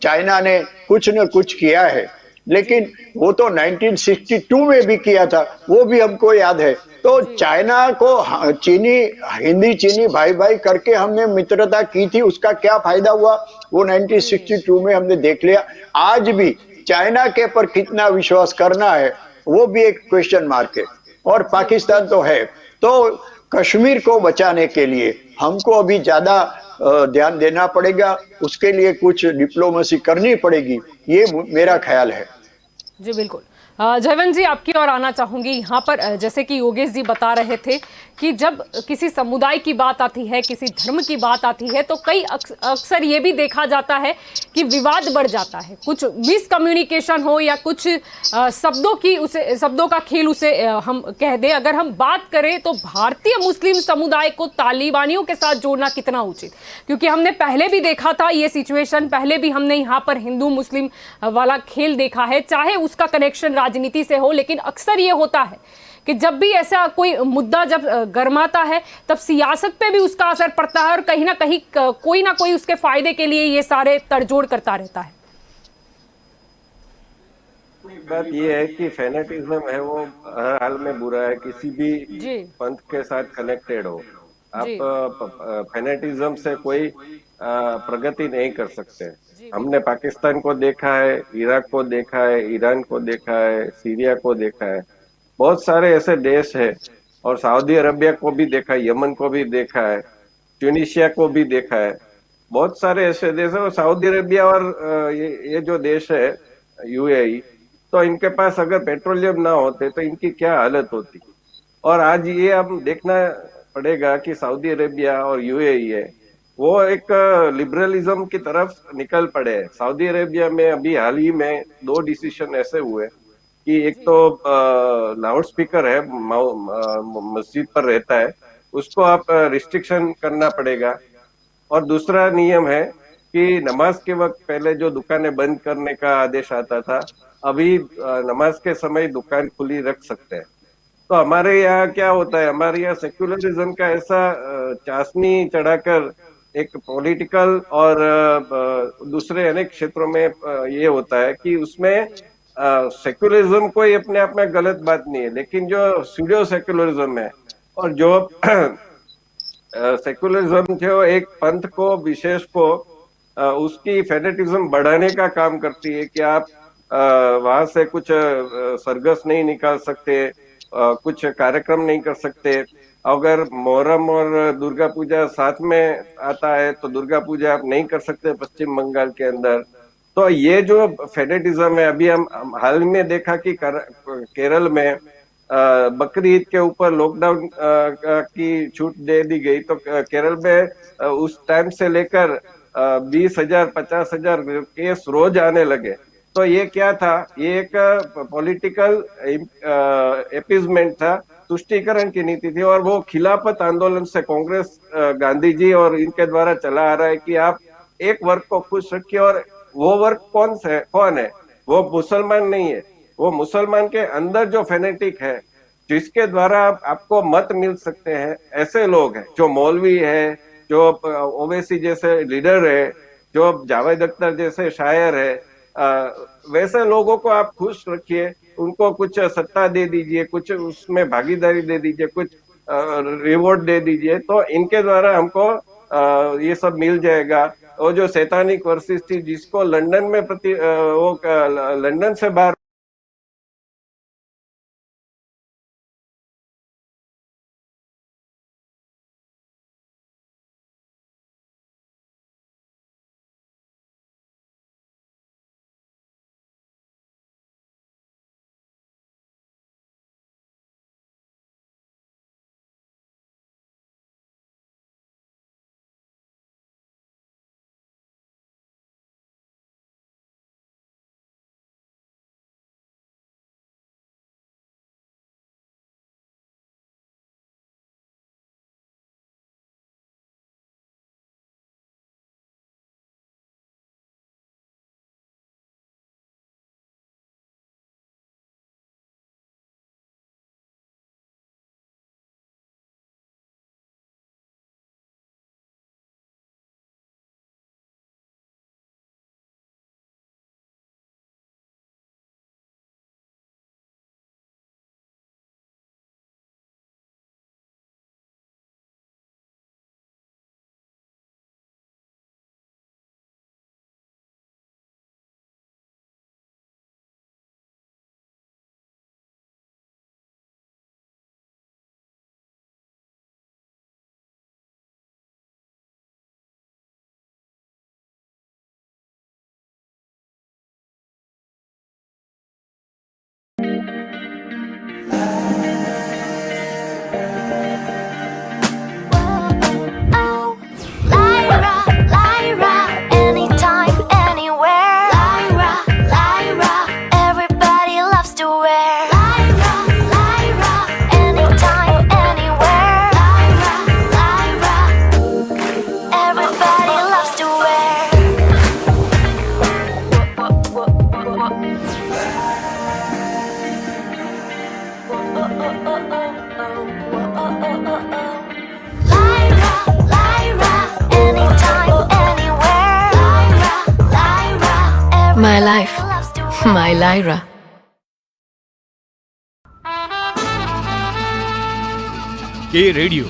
चाइना ने कुछ न कुछ किया है, जी लेकिन वो तो 1962 में भी किया था, वो भी हमको याद है। तो जी चाइना को चीनी, हिंदी चीनी भाई भाई करके हमने मित्रता की थी, उसका क्या फायदा हुआ? वो जी 1962 में हमने देख लिया। आज भी चाइना के पर कितना विश्वास करना है, वो भी एक क्वेश्चन मार्क है। और जी पाकिस्तान तो बिल्कुल है। तो कश्मीर को बचाने के लिए हमको अभी ज्यादा ध्यान देना पड़ेगा, उसके लिए कुछ डिप्लोमेसी करनी पड़ेगी, ये मेरा जी ख्याल है। जी बिल्कुल। जयवंत जी आपकी ओर आना चाहूंगी यहाँ पर। जैसे कि योगेश जी बता रहे थे कि जब किसी समुदाय की बात आती है, किसी धर्म की बात आती है, तो कई अक्सर ये भी देखा जाता है कि विवाद बढ़ जाता है, कुछ मिसकम्युनिकेशन हो या कुछ शब्दों का खेल उसे हम कह दें। अगर हम बात करें तो भारतीय मुस्लिम समुदाय को तालिबानियों के साथ जोड़ना कितना उचित, क्योंकि हमने पहले भी देखा था ये सिचुएशन, पहले भी हमने यहाँ पर हिंदू मुस्लिम वाला खेल देखा है, चाहे उसका कनेक्शन राजनीति से हो, लेकिन अक्सर ये होता है कि जब भी ऐसा कोई मुद्दा जब गर्माता है तब सियासत पे भी उसका असर पड़ता है और कहीं ना कोई उसके फायदे के लिए ये सारे तड़जोड़ करता रहता है। एक बात ये है कि फेनेटिज्म है वो हर हाल में बुरा है, किसी भी जी पंथ के साथ कनेक्टेड हो जी आप, फेनेटिज्म से कोई प्रगति नहीं कर सकते। जी हमने बिल्कुल पाकिस्तान को देखा है, इराक को देखा है, ईरान को देखा है, सीरिया को देखा है, बहुत सारे ऐसे देश है, और सऊदी अरबिया को भी देखा है, यमन को भी देखा है, ट्यूनिशिया को भी देखा है। बहुत सारे ऐसे देश है, और सऊदी अरबिया और ये जो देश है यूएई, तो इनके पास अगर पेट्रोलियम ना होते तो इनकी क्या हालत होती। और आज ये हम देखना पड़ेगा कि सऊदी अरेबिया और यूएई है वो एक लिबरलिज्म की तरफ निकल पड़े हैं। सऊदी अरेबिया में अभी हाल ही में दो डिसीजन ऐसे हुए कि एक जी तो लाउड स्पीकर है मस्जिद पर रहता है, उसको आप रिस्ट्रिक्शन करना पड़ेगा। और दूसरा नियम है कि नमाज के वक्त पहले जो दुकानें बंद करने का आदेश आता था, अभी नमाज के समय दुकान खुली रख सकते हैं। तो हमारे यहाँ क्या होता है, हमारे यहाँ सेक्युलरिज्म का ऐसा चाशनी चढ़ाकर एक पॉलिटिकल और दूसरे अनेक क्षेत्रों में ये होता है कि उसमें सेक्युलरिज्म कोई अपने आप में गलत बात नहीं है, लेकिन जो सूडो सेक्युलरिज्म है और जो सेक्युलरिज्म जो एक पंथ को विशेष को उसकी फेनेटिज्म बढ़ाने का काम करती है कि आप वहां से कुछ सरगस नहीं निकाल सकते, कुछ कार्यक्रम नहीं कर सकते। अगर मोहर्रम और दुर्गा पूजा साथ में आता है तो दुर्गा पूजा आप नहीं कर सकते पश्चिम बंगाल के अंदर। तो ये जो फेनेटिज्म है, अभी हम हाल में देखा कि केरल में बकरी ईद के ऊपर लॉकडाउन की छूट दे दी गई, तो केरल में उस टाइम से लेकर 20,000 50,000 केस रोज आने लगे। तो ये क्या था, ये एक पॉलिटिकल एपीजमेंट था, तुष्टीकरण की नीति थी, और वो खिलाफत आंदोलन से कांग्रेस गांधी जी और इनके द्वारा चला आ रहा है कि आप एक वर्ग को खुश रखिए। और वो वर्ग कौन है? वो मुसलमान नहीं है, वो मुसलमान के अंदर जो फेनेटिक है, जिसके द्वारा आपको मत मिल सकते हैं, ऐसे लोग हैं, जो मौलवी है, जो ओवैसी जैसे लीडर है, जो जावेद अख्तर जैसे शायर है, वैसे लोगों को आप खुश रखिए, उनको कुछ सत्ता दे दीजिए, कुछ उसमें भागीदारी दे दीजिए, कुछ रिवॉर्ड दे दीजिए, तो इनके द्वारा हमको ये सब मिल जाएगा। वो जो सैतानिक वर्सेस थी जिसको लंदन में लंदन से बाहर Lyra, Lyra, anytime, anywhere. Lyra, Lyra, everybody loves to wear. Lyra, Lyra, anytime, anywhere. Lyra, Lyra, everybody loves to wear. Lyra, Lyra, anytime, anywhere. Lyra, Lyra, My life, loves to wear. my Lyra. के radio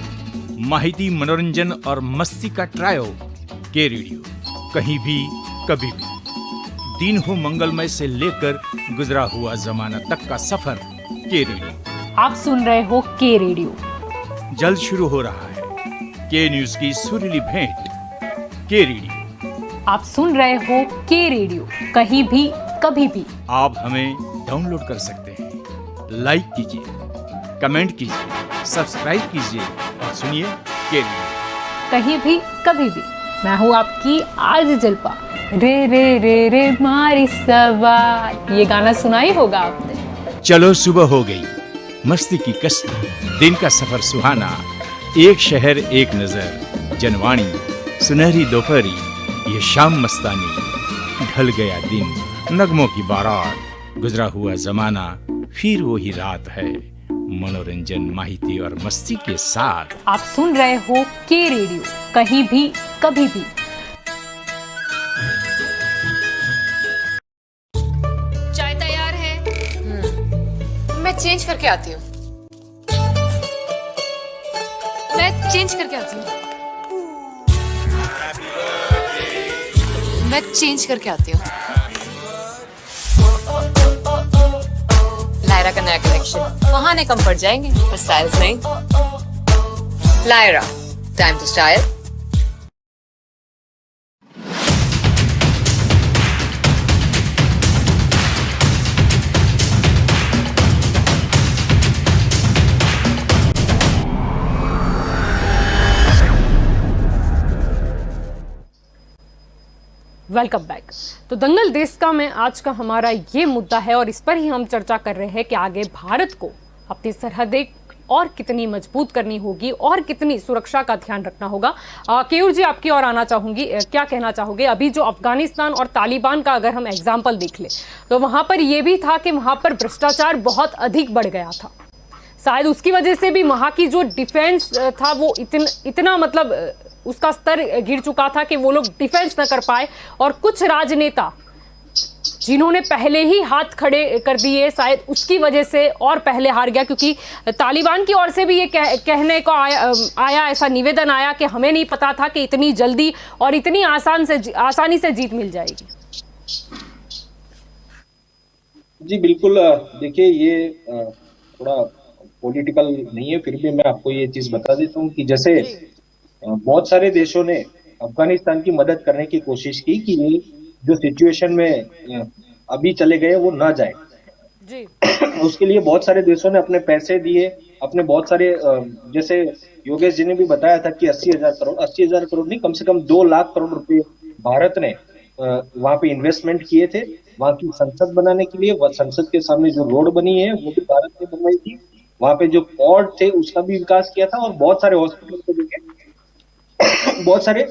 माहिती, मनोरंजन और मस्ती का trio. के radio कहीं भी कभी भी, दिन हो मंगलमय से लेकर गुजरा हुआ जमाना तक का सफर। के रेडियो आप सुन रहे हो के रेडियो। जल्द शुरू हो रहा है के न्यूज की सुरीली भेंट। के रेडियो आप सुन रहे हो के रेडियो, कहीं भी कभी भी। आप हमें डाउनलोड कर सकते हैं, लाइक कीजिए, कमेंट कीजिए, सब्सक्राइब कीजिए और सुनिए के रेडियो। कहीं भी कभी भी। मैं हूँ आपकी आज जलपा। रे रे रे रे मारी सवार, ये गाना सुना ही होगा आपने। चलो सुबह हो गई, मस्ती की कश्ती, दिन का सफर सुहाना, एक शहर एक नजर, जनवाणी, सुनहरी दोपहरी, ये शाम मस्तानी, ढल गया दिन, नगमों की बारात, गुजरा हुआ जमाना, फिर वही रात है, मनोरंजन, माहिती और मस्ती के साथ। आप सुन रहे हो के रेडियो, कहीं भी कभी भी। चाय तैयार है। मैं चेंज करके आती हूँ। मैं चेंज करके आती हूँ। मैं चेंज करके आती हूँ। लायरा का नया कलेक्शन, बहाने कम पड़ जाएंगे पर स्टाइल्स नहीं। Lyra, time to style. Welcome back. तो दंगल देश का में आज का हमारा ये मुद्दा है और इस पर ही हम चर्चा कर रहे हैं कि आगे भारत को अपनी सरहदें और कितनी मजबूत करनी होगी और कितनी सुरक्षा का ध्यान रखना होगा। केयूर जी, आपकी ओर आना चाहूंगी। क्या कहना चाहोगे? अभी जो अफगानिस्तान और तालिबान का अगर हम एग्जाम्पल देख ले तो वहां पर यह भी था कि वहां पर भ्रष्टाचार बहुत अधिक बढ़ गया था। शायद उसकी वजह से भी वहां की जो डिफेंस था वो इतना मतलब उसका स्तर गिर चुका था कि वो लोग डिफेंस न कर पाए और कुछ राजनेता जिन्होंने पहले ही हाथ खड़े कर दिए, शायद उसकी वजह से और पहले हार गया, क्योंकि तालिबान की ओर से भी ये कहने को आया ऐसा निवेदन आया कि हमें नहीं पता था कि इतनी जल्दी और इतनी आसानी से जीत मिल जाएगी। जी बिल्कुल। देखिए, ये थोड़ा पॉलिटिकल नहीं है, फिर भी मैं आपको ये चीज बता देता हूँ कि जैसे बहुत सारे देशों ने अफगानिस्तान की मदद करने की कोशिश की कि ये जो सिचुएशन में अभी चले गए वो ना जाए जी। उसके लिए बहुत सारे देशों ने अपने पैसे दिए, अपने बहुत सारे जैसे योगेश जी ने भी बताया था कि 80,000 करोड़ नहीं, कम से कम 2 लाख करोड़ रुपए भारत ने वहां पे इन्वेस्टमेंट किए थे। वहां की संसद बनाने के लिए, संसद के सामने जो रोड बनी है वो भी भारत ने बनवाई थी। वहां पे जो पोर्ट थे उसका भी विकास किया था और बहुत सारे हॉस्पिटल को लेकर बहुत सारे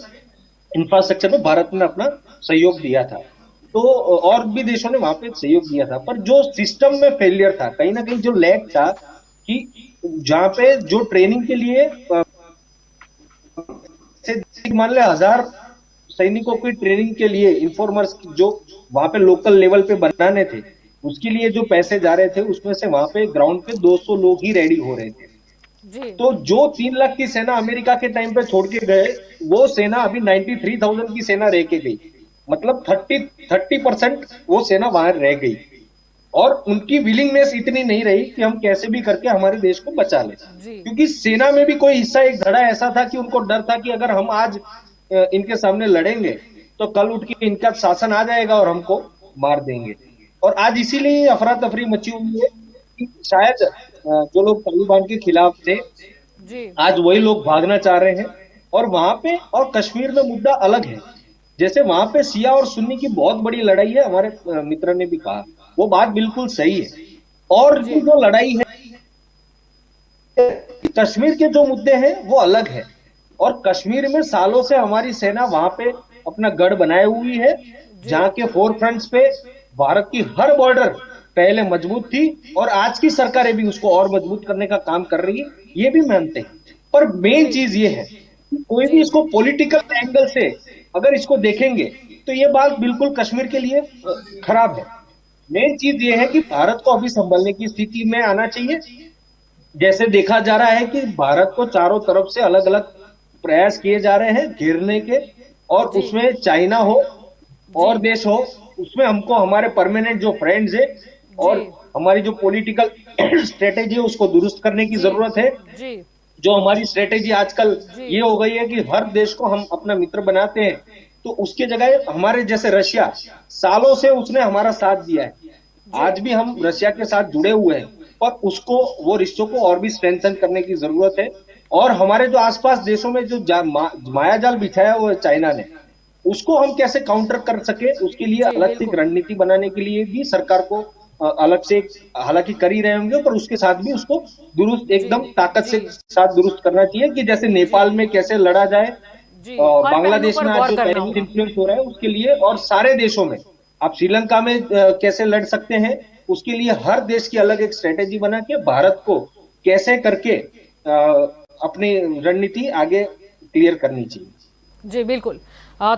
इंफ्रास्ट्रक्चर में भारत ने अपना सहयोग दिया था। तो और भी देशों ने वहां पे सहयोग दिया था, पर जो सिस्टम में फेलियर था, कहीं ना कहीं जो लैग था कि जहां पे जो ट्रेनिंग के लिए मान ले 1000 सैनिकों की ट्रेनिंग के लिए इन्फॉर्मर्स जो वहां पे लोकल लेवल पे बनाने थे, उसके लिए जो पैसे जा रहे थे उसमें से वहां पे ग्राउंड पे 200 लोग ही रेडी हो रहे थे। तो जो 3 लाख की सेना अमेरिका के टाइम पे छोड़ के गए, वो सेना अभी 93,000 की सेना रह के गई। मतलब 30% वो सेना वहां रह गई और उनकी विलिंगनेस इतनी नहीं रही कि हम कैसे भी करके हमारे देश को बचा ले। क्योंकि सेना में भी कोई हिस्सा, एक धड़ा ऐसा था कि उनको डर था कि अगर हम आज इनके सामने लड़ेंगे तो कल उठ के इनका शासन आ जाएगा और हमको मार देंगे। और आज इसीलिए अफरा तफरी मची हुई है कि शायद जो लोग तालिबान के खिलाफ थे जी आज वही लोग भागना चाह रहे हैं। और वहां पे और कश्मीर में मुद्दा अलग है। जैसे वहां पे शिया और सुन्नी की बहुत बड़ी लड़ाई है, हमारे मित्र ने भी कहा, वो बात बिल्कुल सही है। और जी। जो लड़ाई है कश्मीर के जो मुद्दे हैं वो अलग है। और कश्मीर में सालों से हमारी सेना वहां पे अपना गढ़ बनाए हुई है, जहां के फोर फ्रंट्स पे भारत की हर बॉर्डर पहले मजबूत थी और आज की सरकारें भी उसको और मजबूत करने का काम कर रही है, ये भी मानते हैं। पर मेन चीज ये है कि कोई भी इसको पॉलिटिकल एंगल से अगर इसको देखेंगे तो ये बात बिल्कुल कश्मीर के लिए खराब है। मेन चीज ये है कि भारत को अभी संभलने की स्थिति में आना चाहिए। जैसे देखा जा रहा है कि भारत को चारों तरफ से अलग अलग प्रयास किए जा रहे हैं घेरने के, और उसमें चाइना हो और देश हो, उसमें हमको हमारे परमानेंट जो फ्रेंड्स है और हमारी जो पॉलिटिकल स्ट्रेटेजी है उसको दुरुस्त करने की जरूरत है। जी जो हमारी स्ट्रेटेजी आजकल ये हो गई है कि हर देश को हम अपना मित्र बनाते हैं, तो उसके जगह हमारे जैसे रशिया सालों से उसने हमारा साथ दिया है, आज भी हम रशिया के साथ जुड़े हुए हैं, पर उसको वो रिश्तों को और भी स्ट्रेंथन करने की जरूरत है। और हमारे जो आसपास देशों में जो माया जाल बिछाया वो चाइना ने, उसको हम कैसे काउंटर कर सके उसके लिए अलग से एक रणनीति बनाने के लिए भी सरकार को अलग से हालांकि कर ही रहे होंगे, पर उसके साथ भी उसको दुरुस्त एकदम ताकत से साथ दुरुस्त करना चाहिए कि जैसे नेपाल में कैसे लड़ा जाए, जी और हर बांग्लादेश पहलू में पर आज गौर जो करना चाइनीज होगा। इन्फ्लुएंस हो रहा है उसके लिए, और सारे देशों में आप श्रीलंका में कैसे लड़ सकते हैं उसके लिए हर देश की अलग एक स्ट्रेटेजी बना के भारत को कैसे करके अपनी रणनीति आगे क्लियर करनी चाहिए। जी बिल्कुल।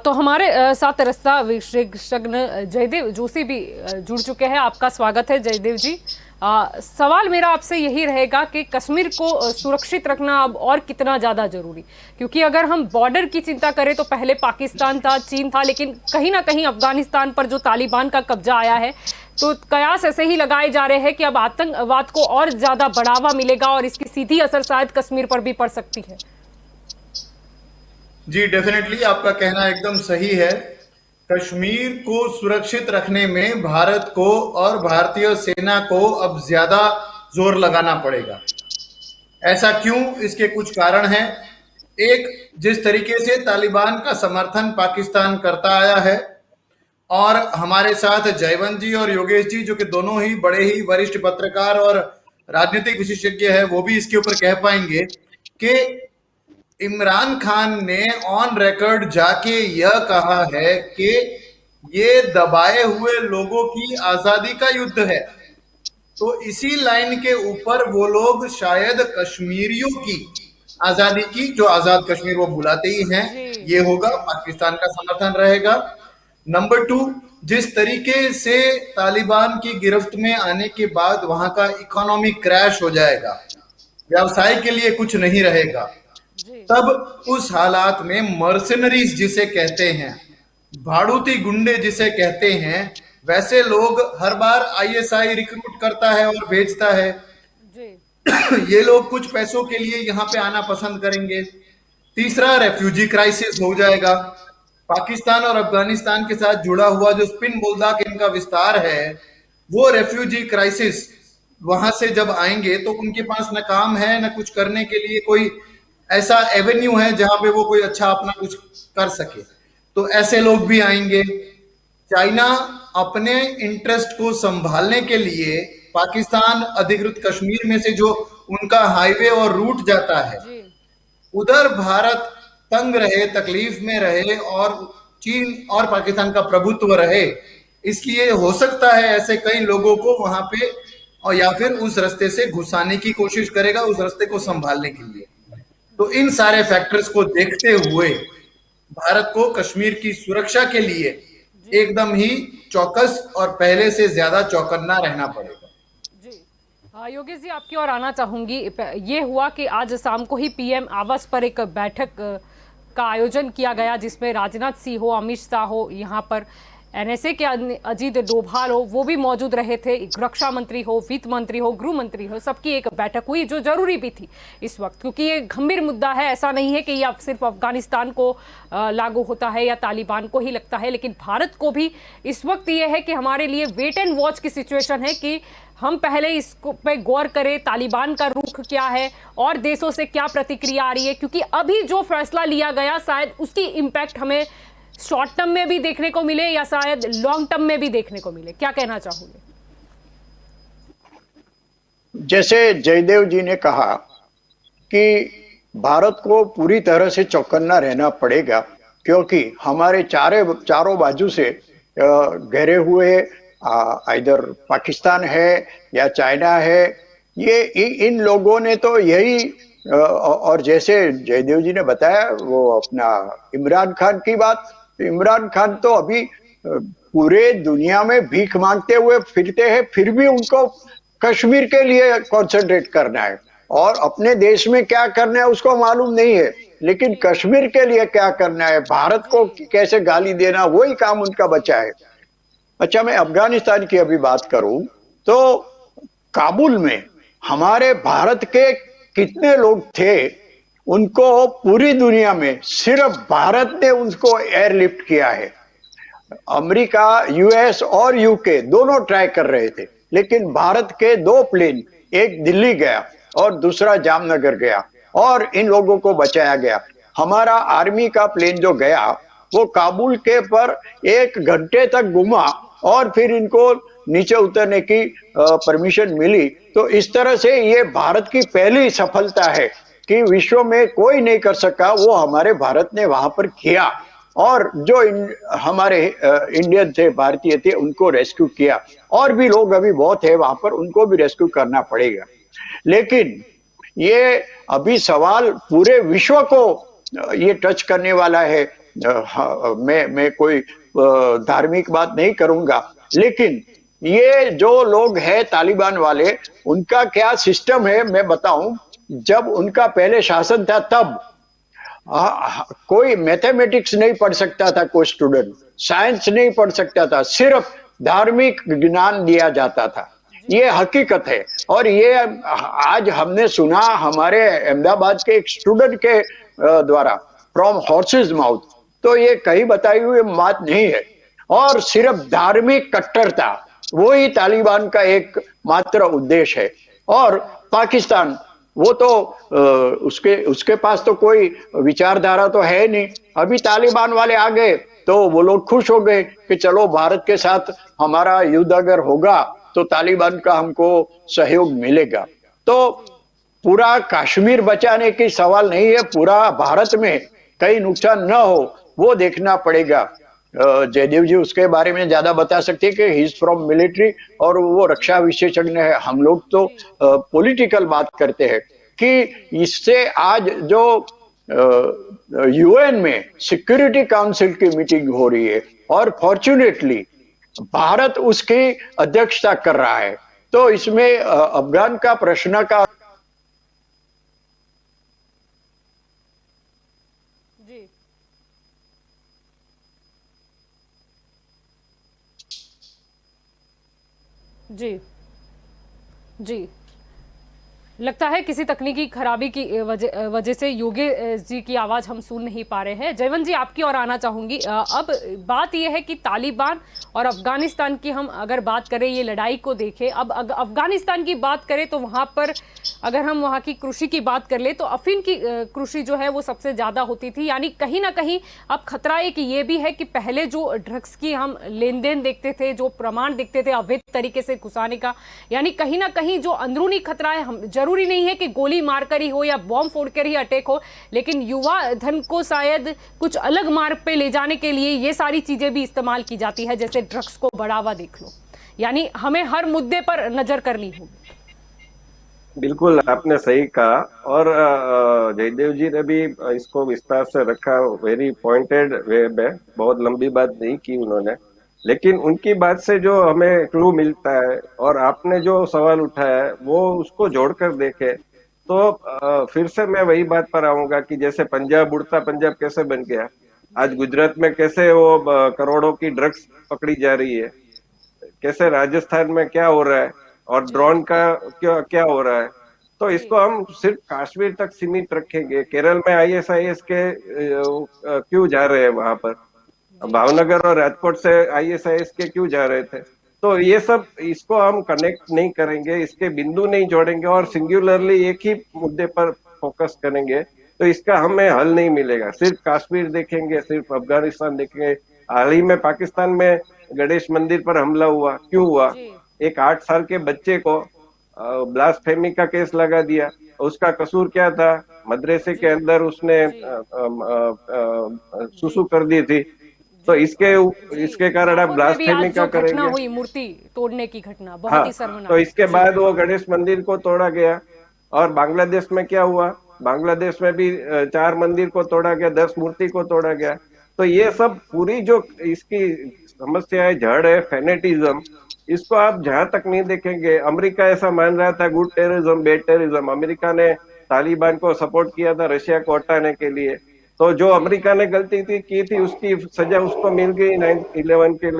तो हमारे साथ रास्ता विशेषज्ञ जयदेव जोशी भी जुड़ चुके हैं। आपका स्वागत है जयदेव जी। सवाल मेरा आपसे यही रहेगा कि कश्मीर को सुरक्षित रखना अब और कितना ज़्यादा जरूरी, क्योंकि अगर हम बॉर्डर की चिंता करें तो पहले पाकिस्तान था, चीन था, लेकिन कहीं ना कहीं अफगानिस्तान पर जो तालिबान का कब्जा आया है तो कयास ऐसे ही लगाए जा रहे हैं कि अब आतंकवाद को और ज़्यादा बढ़ावा मिलेगा और इसकी सीधी असर शायद कश्मीर पर भी पड़ सकती है। जी डेफिनेटली आपका कहना एकदम सही है। कश्मीर को सुरक्षित रखने में भारत को और भारतीय सेना को अब ज्यादा जोर लगाना पड़ेगा। ऐसा क्यों? इसके कुछ कारण हैं। एक, जिस तरीके से तालिबान का समर्थन पाकिस्तान करता आया है, और हमारे साथ जयवंत जी और योगेश जी जो कि दोनों ही बड़े ही वरिष्ठ पत्रकार और राजनीतिक विशेषज्ञ है, वो भी इसके ऊपर कह पाएंगे कि इमरान खान ने ऑन रिकॉर्ड जाके यह कहा है कि ये दबाए हुए लोगों की आजादी का युद्ध है। तो इसी लाइन के ऊपर वो लोग शायद कश्मीरियों की आजादी की, जो आजाद कश्मीर वो बुलाते ही हैं, ये होगा, पाकिस्तान का समर्थन रहेगा। नंबर 2, जिस तरीके से तालिबान की गिरफ्त में आने के बाद वहां का इकोनॉमी क्रैश हो जाएगा, व्यवसाय के लिए कुछ नहीं रहेगा, तब उस हालात में मर्सिनरीज जिसे कहते हैं, भाड़ूती गुंडे जिसे कहते हैं, वैसे लोग हर बार आईएसआई रिक्रूट करता है और भेजता है। ये लोग कुछ पैसों के लिए यहाँ पे आना पसंद करेंगे। तीसरा, रेफ्यूजी क्राइसिस हो जाएगा। पाकिस्तान और अफगानिस्तान के साथ जुड़ा हुआ जो स्पिन बोलदाक इनका विस्तार है, वो रेफ्यूजी क्राइसिस वहां से जब आएंगे तो उनके पास न काम है, न कुछ करने के लिए कोई ऐसा एवेन्यू है जहां पे वो कोई अच्छा अपना कुछ कर सके, तो ऐसे लोग भी आएंगे। चाइना अपने इंटरेस्ट को संभालने के लिए पाकिस्तान अधिकृत कश्मीर में से जो उनका हाईवे और रूट जाता है, उधर भारत तंग रहे, तकलीफ में रहे और चीन और पाकिस्तान का प्रभुत्व रहे, इसलिए हो सकता है ऐसे कई लोगों को वहां पे, और या फिर उस रास्ते से घुसाने की कोशिश करेगा, उस रास्ते को संभालने के लिए। तो इन सारे फैक्टर्स को देखते हुए भारत को कश्मीर की सुरक्षा के लिए एकदम ही चौकस और पहले से ज्यादा चौकन्ना रहना पड़ेगा। योगेश जी, आपकी ओर आना चाहूंगी। ये हुआ कि आज शाम को ही पीएम आवास पर एक बैठक का आयोजन किया गया जिसमें राजनाथ सिंह हो, अमित शाह हो यहाँ पर एनएसए के अजीत डोभाल हो, वो भी मौजूद रहे थे, रक्षा मंत्री हो, वित्त मंत्री हो, गृह मंत्री हो, सबकी एक बैठक हुई जो जरूरी भी थी इस वक्त, क्योंकि ये गंभीर मुद्दा है। ऐसा नहीं है कि ये सिर्फ अफगानिस्तान को लागू होता है या तालिबान को ही लगता है, लेकिन भारत को भी इस वक्त ये है कि हमारे लिए वेट एंड वॉच की सिचुएशन है कि हम पहले इसको पे गौर करें, तालिबान का रुख क्या है और देशों से क्या प्रतिक्रिया आ रही है, क्योंकि अभी जो फैसला लिया गया शायद उसकी इम्पैक्ट हमें शॉर्ट टर्म में भी देखने को मिले या शायद लॉन्ग टर्म में भी देखने को मिले। क्या कहना चाहोगे? जैसे जयदेव जी ने कहा कि भारत को पूरी तरह से चौकन्ना रहना पड़ेगा, क्योंकि हमारे चारों बाजू से घेरे हुए इधर पाकिस्तान है या चाइना है, ये इन लोगों ने तो यही और जैसे जयदेव जी ने बताया वो अपना इमरान खान की बात, इमरान खान तो अभी पूरे दुनिया में भीख मांगते हुए फिरते हैं, फिर भी उनको कश्मीर के लिए कंसंट्रेट करना है और अपने देश में क्या करना है उसको मालूम नहीं है, लेकिन कश्मीर के लिए क्या करना है, भारत को कैसे गाली देना, वही काम उनका बचा है। अच्छा, मैं अफगानिस्तान की अभी बात करूं तो काबुल में हमारे भारत के कितने लोग थे, उनको पूरी दुनिया में सिर्फ भारत ने उनको एयरलिफ्ट किया है। अमेरिका, यूएस और यूके दोनों ट्राई कर रहे थे, लेकिन भारत के 2 प्लेन, एक दिल्ली गया और दूसरा जामनगर गया और इन लोगों को बचाया गया। हमारा आर्मी का प्लेन जो गया वो काबुल के पर 1 घंटे तक घुमा और फिर इनको नीचे उतरने की परमिशन मिली। तो इस तरह से ये भारत की पहली सफलता है कि विश्व में कोई नहीं कर सका, वो हमारे भारत ने वहां पर किया और जो हमारे इंडियन थे, भारतीय थे, उनको रेस्क्यू किया। और भी लोग अभी बहुत है वहां पर, उनको भी रेस्क्यू करना पड़ेगा। लेकिन ये अभी सवाल पूरे विश्व को ये टच करने वाला है। मैं कोई धार्मिक बात नहीं करूंगा, लेकिन ये जो लोग हैं तालिबान वाले, उनका क्या सिस्टम है मैं बताऊं। जब उनका पहले शासन था तब कोई मैथमेटिक्स नहीं पढ़ सकता था, कोई स्टूडेंट साइंस नहीं पढ़ सकता था, सिर्फ धार्मिक ज्ञान दिया जाता था। ये हकीकत है और ये आज हमने सुना हमारे अहमदाबाद के एक स्टूडेंट के द्वारा, फ्रॉम हॉर्सेस माउथ, तो ये कहीं बताई हुई बात नहीं है। और सिर्फ धार्मिक कट्टरता वही तालिबान का एक मात्र उद्देश्य है। और पाकिस्तान, वो तो उसके पास तो कोई विचारधारा तो है नहीं। अभी तालिबान वाले आ गए तो वो लोग खुश हो गए कि चलो भारत के साथ हमारा युद्ध अगर होगा तो तालिबान का हमको सहयोग मिलेगा। तो पूरा कश्मीर बचाने की सवाल नहीं है, पूरा भारत में कहीं नुकसान न हो वो देखना पड़ेगा। जयदेव जी उसके बारे में ज्यादा बता सकते हैं कि ही इज फ्रॉम मिलिट्री और वो रक्षा विशेषज्ञ है। हम लोग तो पॉलिटिकल बात करते हैं कि इससे आज जो यूएन में सिक्योरिटी काउंसिल की मीटिंग हो रही है और फॉर्चुनेटली भारत उसकी अध्यक्षता कर रहा है, तो इसमें अफगान का प्रश्न का जी जी लगता है किसी तकनीकी खराबी की वजह से योगेश जी की आवाज़ हम सुन नहीं पा रहे हैं। जयवंत जी, आपकी ओर आना चाहूंगी। अब बात यह है कि तालिबान और अफगानिस्तान की हम अगर बात करें, ये लड़ाई को देखें, अब अफगानिस्तान की बात करें तो वहाँ पर अगर हम वहाँ की कृषि की बात कर ले तो अफीम की कृषि जो है वो सबसे ज़्यादा होती थी। यानी कहीं ना कहीं अब खतरा एक ये भी है कि पहले जो ड्रग्स की हम लेन देन देखते थे, जो प्रमाण देखते थे अवैध तरीके से घुसाने का, यानी कहीं ना कहीं जो अंदरूनी खतरा है, हम जरूरी नहीं है कि गोली मारकर ही हो या बॉम्ब फोड़कर ही अटैक हो, लेकिन युवा धन को शायद कुछ अलग मार्ग पे ले जाने के लिए ये सारी चीजें भी इस्तेमाल की जाती है, जैसे ड्रग्स को बढ़ावा देख लो। यानी हमें हर मुद्दे पर नजर करनी होगी। बिल्कुल, आपने सही कहा और जयदेव जी ने भी इसको विस्तार से रखा, वेरी पॉइंटेड वे में, बहुत लंबी बात नहीं की उन्होंने, लेकिन उनकी बात से जो हमें क्लू मिलता है और आपने जो सवाल उठाया है वो उसको जोड़कर देखे तो फिर से मैं वही बात पर आऊंगा कि जैसे पंजाब उड़ता पंजाब कैसे बन गया, आज गुजरात में कैसे वो करोड़ों की ड्रग्स पकड़ी जा रही है, कैसे राजस्थान में क्या हो रहा है, और ड्रोन का क्या क्या हो रहा है। तो इसको हम सिर्फ कश्मीर तक सीमित रखेंगे। केरल में आईएसआईएस के क्यों जा रहे हैं वहां पर, भावनगर और राजकोट से आईएसआईएस के क्यों जा रहे थे। तो ये सब, इसको हम कनेक्ट नहीं करेंगे, इसके बिंदु नहीं जोड़ेंगे और सिंगुलरली एक ही मुद्दे पर फोकस करेंगे, तो इसका हमें हल नहीं मिलेगा। सिर्फ कश्मीर देखेंगे, सिर्फ अफगानिस्तान देखेंगे। हाल ही में पाकिस्तान में गणेश मंदिर पर हमला हुआ, क्यों हुआ? एक 8 साल के बच्चे को ब्लास्फेमी का केस लगा दिया। उसका कसूर क्या था? मदरसे के अंदर उसने सुसु कर दी थी। तो इसके कारण आप ब्लास्फेमी का घटना करेंगे। हुई, मूर्ति तोड़ने की घटना बहुत हाँ, ही शर्मनाक। तो इसके बाद वो गणेश मंदिर को तोड़ा गया। और बांग्लादेश में क्या हुआ? बांग्लादेश में भी 4 मंदिर को तोड़ा गया, 10 मूर्ति को तोड़ा गया। तो ये सब पूरी जो इसकी समस्या है, जड़ है फेनेटिज्म, इसको आप जहां तक नहीं देखेंगे। अमेरिका ऐसा मान रहा था good terrorism bad terrorism, America ने तालिबान को सपोर्ट किया था रशिया को हटाने के लिए। तो जो अमेरिका ने गलती की थी उसकी सजा उसको मिल गई 9/11 के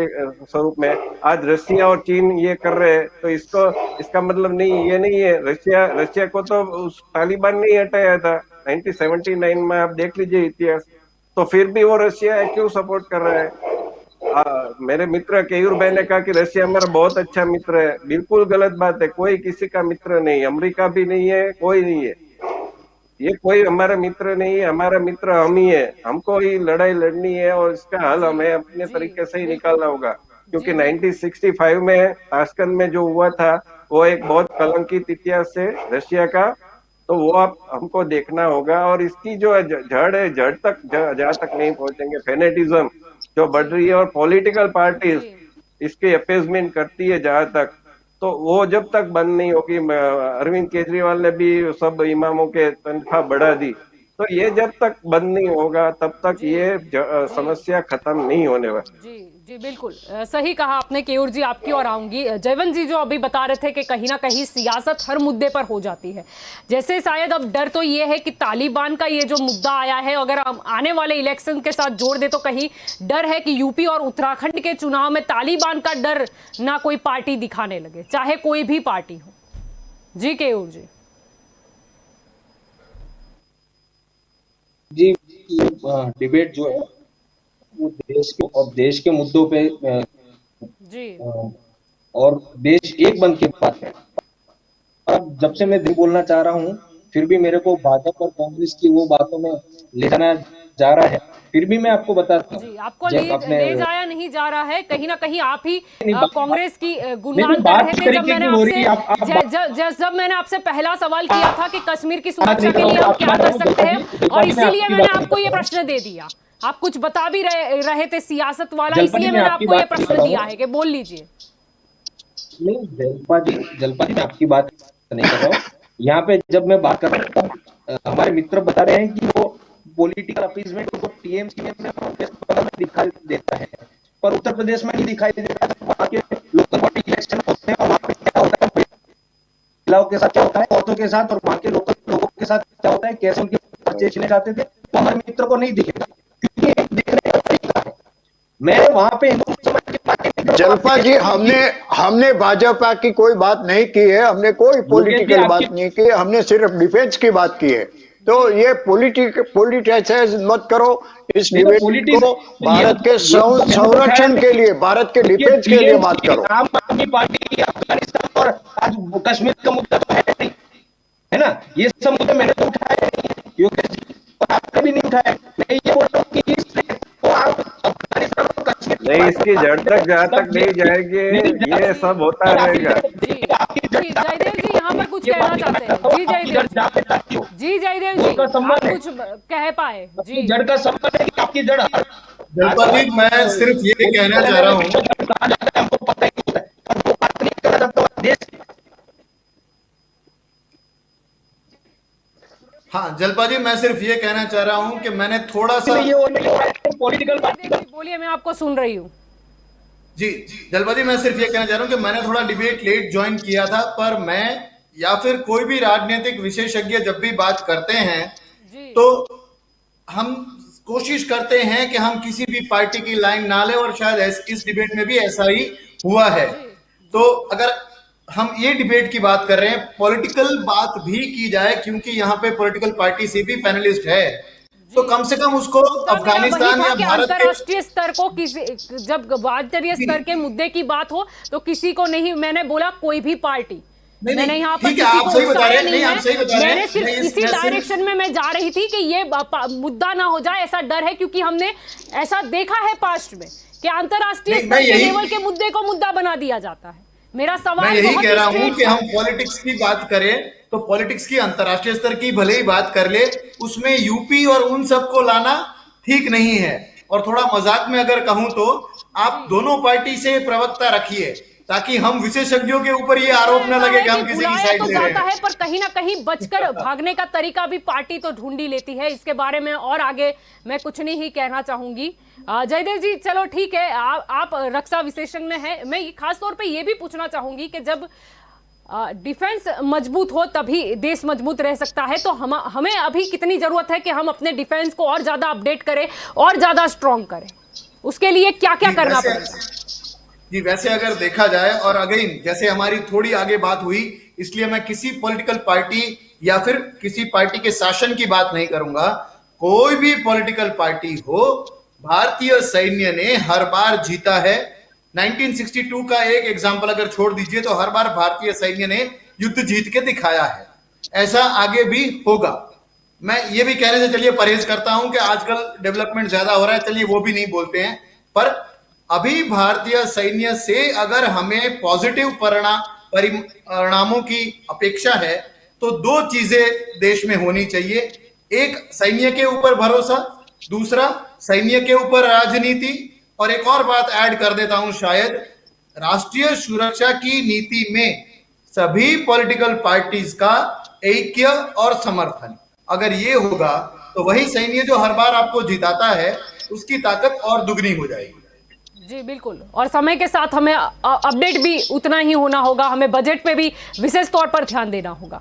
स्वरूप में। आज रशिया और चीन ये कर रहे हैं, तो इसका मतलब नहीं, ये नहीं है रशिया को तो उस तालिबान ने ही हटाया था 1979 में, आप देख लीजिए इतिहास। तो फिर भी वो रशिया क्यों सपोर्ट कर रहा है? मेरे मित्र केयूर भाई ने कहा कि रशिया हमारा बहुत अच्छा मित्र है। बिल्कुल गलत बात है, कोई किसी का मित्र नहीं, अमेरिका भी नहीं है, कोई नहीं है। ये कोई हमारा मित्र नहीं है, हमारा मित्र हम ही है। हमको ही लड़ाई लड़नी है और इसका हल हमें अपने तरीके से ही निकालना होगा। क्योंकि 1965 में ताशकंद में जो हुआ था वो एक बहुत कलंकित इतिहास है रशिया का, तो वो आप हमको देखना होगा। और इसकी जो जड़ है, जड़ तक जहाँ तक नहीं पहुंचेंगे, फेनेटिज्म जो बढ़ रही है और पॉलिटिकल पार्टीज इसके अपेजमेंट करती है जहां तक, तो वो जब तक बंद नहीं होगी। अरविंद केजरीवाल ने भी सब इमामों के तनख्वाह बढ़ा दी, तो ये जब तक बंद नहीं होगा तब तक ये समस्या खत्म नहीं होने वाली। जी जी बिल्कुल सही कहा आपने केयूर जी। आपकी और आऊंगी जयवंत जी, जो अभी बता रहे थे कि कहीं ना कहीं सियासत हर मुद्दे पर हो जाती है। जैसे शायद अब डर तो ये है कि तालिबान का ये जो मुद्दा आया है, अगर हम आने वाले इलेक्शन के साथ जोड़ दे तो कहीं डर है कि यूपी और उत्तराखंड के चुनाव में तालिबान का डर ना कोई पार्टी दिखाने लगे, चाहे कोई भी पार्टी हो। जी केयूर जी। जी, डिबेट जो है वो देश के मुद्दों पे जी और देश एक बन के बात है। अब जब से मैं दिल बोलना चाह रहा हूँ, फिर भी मेरे को भाजपा और कांग्रेस की वो बातों में ले जाना जा रहा है। फिर भी मैं आपको बताता जी, हूँ, आपको ले जाया नहीं जा रहा है, कहीं ना कहीं आप ही नहीं, कांग्रेस की गुणगान कर रहे थे। जब मैंने आपसे पहला सवाल किया था कि कश्मीर की सुरक्षा के लिए हम क्या कर सकते हैं, और इसीलिए मैंने आपको ये प्रश्न दे दिया। आप कुछ बता भी रहे थे सियासत वाला, इसलिए मैंने आपको ये प्रश्न दिया है कि बोल लीजिए। नहीं जलपा जी मैं आपकी बात नहीं कर रहा हूँ। यहाँ पे जब मैं बात कर रहा हूँ, हमारे मित्र बता रहे हैं कि वो पॉलिटिकल अपीजमेंट को टीएमसी में दिखाई देता है, पर उत्तर प्रदेश में नहीं दिखाई देता है। वहाँ के लोकल बॉडी इलेक्शन होते हैं और वहाँ पे क्या होता है, महिलाओं के साथ क्या होता है, औरतों के साथ, और वहाँ के लोकल लोगों के साथ क्या होता है, कैसे उनके पर्चे छीने जाते थे, तो हमारे मित्र को नहीं दिखेगा, क्योंकि देखने का तरीका है। मैं वहाँ पे जलपा जी, हमने भाजपा की कोई बात नहीं की है, हमने कोई पॉलिटिकल बात नहीं की है, हमने सिर्फ डिफेंस की बात की है। तो ये पॉलिटिसाइज मत करो इस डिबेट को। भारत के संरक्षण के लिए, भारत के डिफेंस के लिए बात करो। आम आदमी पार्टी अफगानिस्तान और आज कश्मीर का मुद्दा तो है ना, ये सब मुद्दे मैंने तो उठाया नहीं, आपने भी नहीं उठाया। मैं ये बोल रहा हूँ कि आप अफगानिस्तान और कश्मीर नहीं, इसकी जड़ तक जहाँ तक नहीं जाएंगे ये सब होता रहेगा। जी जयदेव जी यहाँ पर कुछ कहना चाहते हैं। जी जयदेव जी आप कुछ कह पाए? जी जड़ का संबंध है कि आपकी जड़। जलपा जी मैं सिर्फ ये कहना चाह रहा हूँ, हाँ जलपा जी मैं सिर्फ ये कहना चाह रहा हूँ कि मैंने थोड़ा सा पॉलिटिकल बोलिए, मैं आपको सुन रही हूँ। जी जलपा जी मैं सिर्फ ये कहना चाह रहा हूँ कि मैंने थोड़ा डिबेट लेट ज्वाइन किया था, पर मैं या फिर कोई भी राजनीतिक विशेषज्ञ जब भी बात करते हैं तो हम कोशिश करते हैं कि हम किसी भी पार्टी की लाइन ना लें, और शायद इस डिबेट में भी ऐसा ही हुआ है। तो अगर हम ये डिबेट की बात कर रहे हैं, पॉलिटिकल बात भी की जाए, क्योंकि यहाँ पे पॉलिटिकल पार्टी से भी पैनलिस्ट है, तो कम से कम उसको अफगानिस्तान या भारत के अंतरराष्ट्रीय स्तर को किसी, जब अंतर्राष्ट्रीय स्तर के मुद्दे की बात हो तो किसी को नहीं, मैंने बोला कोई भी पार्टी, मैंने यहाँ पर ठीक है, आप सही बता रहे हैं, नहीं आप सही बता रहे हैं, मैंने सिर्फ इसी डायरेक्शन में मैं जा रही थी कि ये मुद्दा ना हो जाए, ऐसा डर है, क्योंकि हमने ऐसा देखा है पास्ट में कि अंतरराष्ट्रीय स्तर के लेवल के मुद्दे को मुद्दा बना दिया जाता है। मेरा सवाल मैं यही कह रहा हूं कि हम पॉलिटिक्स की बात करें तो पॉलिटिक्स की अंतरराष्ट्रीय स्तर की भले ही बात कर ले, उसमें यूपी और उन सबको लाना ठीक नहीं है। और थोड़ा मजाक में अगर कहूं तो आप दोनों पार्टी से प्रवक्ता रखिए, ताकि हम विशेषज्ञों के ऊपर ये आरोप न लगे कि हम किसी की साइड ले रहे हैं। पर कहीं ना कहीं बचकर भागने का तरीका भी पार्टी तो ढूंढी लेती है। इसके बारे में और आगे मैं कुछ नहीं ही कहना चाहूंगी। जयदेव जी, चलो ठीक है, आप रक्षा विशेषज्ञ में है, मैं खास तौर पे ये भी पूछना चाहूंगी कि जब डिफेंस मजबूत हो तभी देश मजबूत रह सकता है, तो हमें अभी कितनी जरूरत है कि हम अपने डिफेंस को और ज्यादा अपडेट करें और ज्यादा स्ट्रॉन्ग करें, उसके लिए क्या क्या करना पड़ेगा? जी, वैसे अगर देखा जाए, और अगेन जैसे हमारी थोड़ी आगे बात हुई, इसलिए मैं किसी पॉलिटिकल पार्टी या फिर किसी पार्टी के शासन की बात नहीं करूंगा। कोई भी पॉलिटिकल पार्टी हो, भारतीय सैन्य ने हर बार जीता है। 1962 का एक एग्जाम्पल अगर छोड़ दीजिए तो हर बार भारतीय सैन्य ने युद्ध जीत के दिखाया है। ऐसा आगे भी होगा। मैं ये भी कहने से चलिए परहेज करता हूं कि आजकल डेवलपमेंट ज्यादा हो रहा है, चलिए वो भी नहीं बोलते हैं, पर अभी भारतीय सैन्य से अगर हमें पॉजिटिव परिणामों की अपेक्षा है तो दो चीजें देश में होनी चाहिए। एक, सैन्य के ऊपर भरोसा, दूसरा सैन्य के ऊपर राजनीति, और एक और बात ऐड कर देता हूं, शायद राष्ट्रीय सुरक्षा की नीति में सभी पॉलिटिकल पार्टीज का ऐक्य और समर्थन। अगर ये होगा तो वही सैन्य जो हर बार आपको जिताता है उसकी ताकत और दुगनी हो जाएगी। जी बिल्कुल, और समय के साथ हमें अपडेट भी उतना ही होना होगा, हमें बजट पे भी विशेष तौर पर ध्यान देना होगा,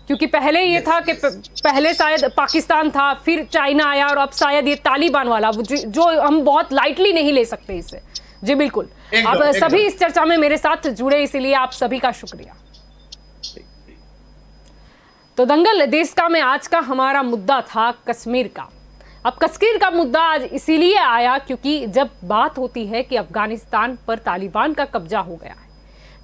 क्योंकि पहले ये था कि पहले शायद पाकिस्तान था, फिर चाइना आया, और अब शायद ये तालिबान वाला, जो हम बहुत लाइटली नहीं ले सकते इसे। जी बिल्कुल, आप सभी इस चर्चा में मेरे साथ जुड़े, इसीलिए आप सभी का शुक्रिया। तो दंगल देश का में आज का हमारा मुद्दा था कश्मीर का। अब कश्मीर का मुद्दा आज इसीलिए आया क्योंकि जब बात होती है कि अफगानिस्तान पर तालिबान का कब्जा हो गया है,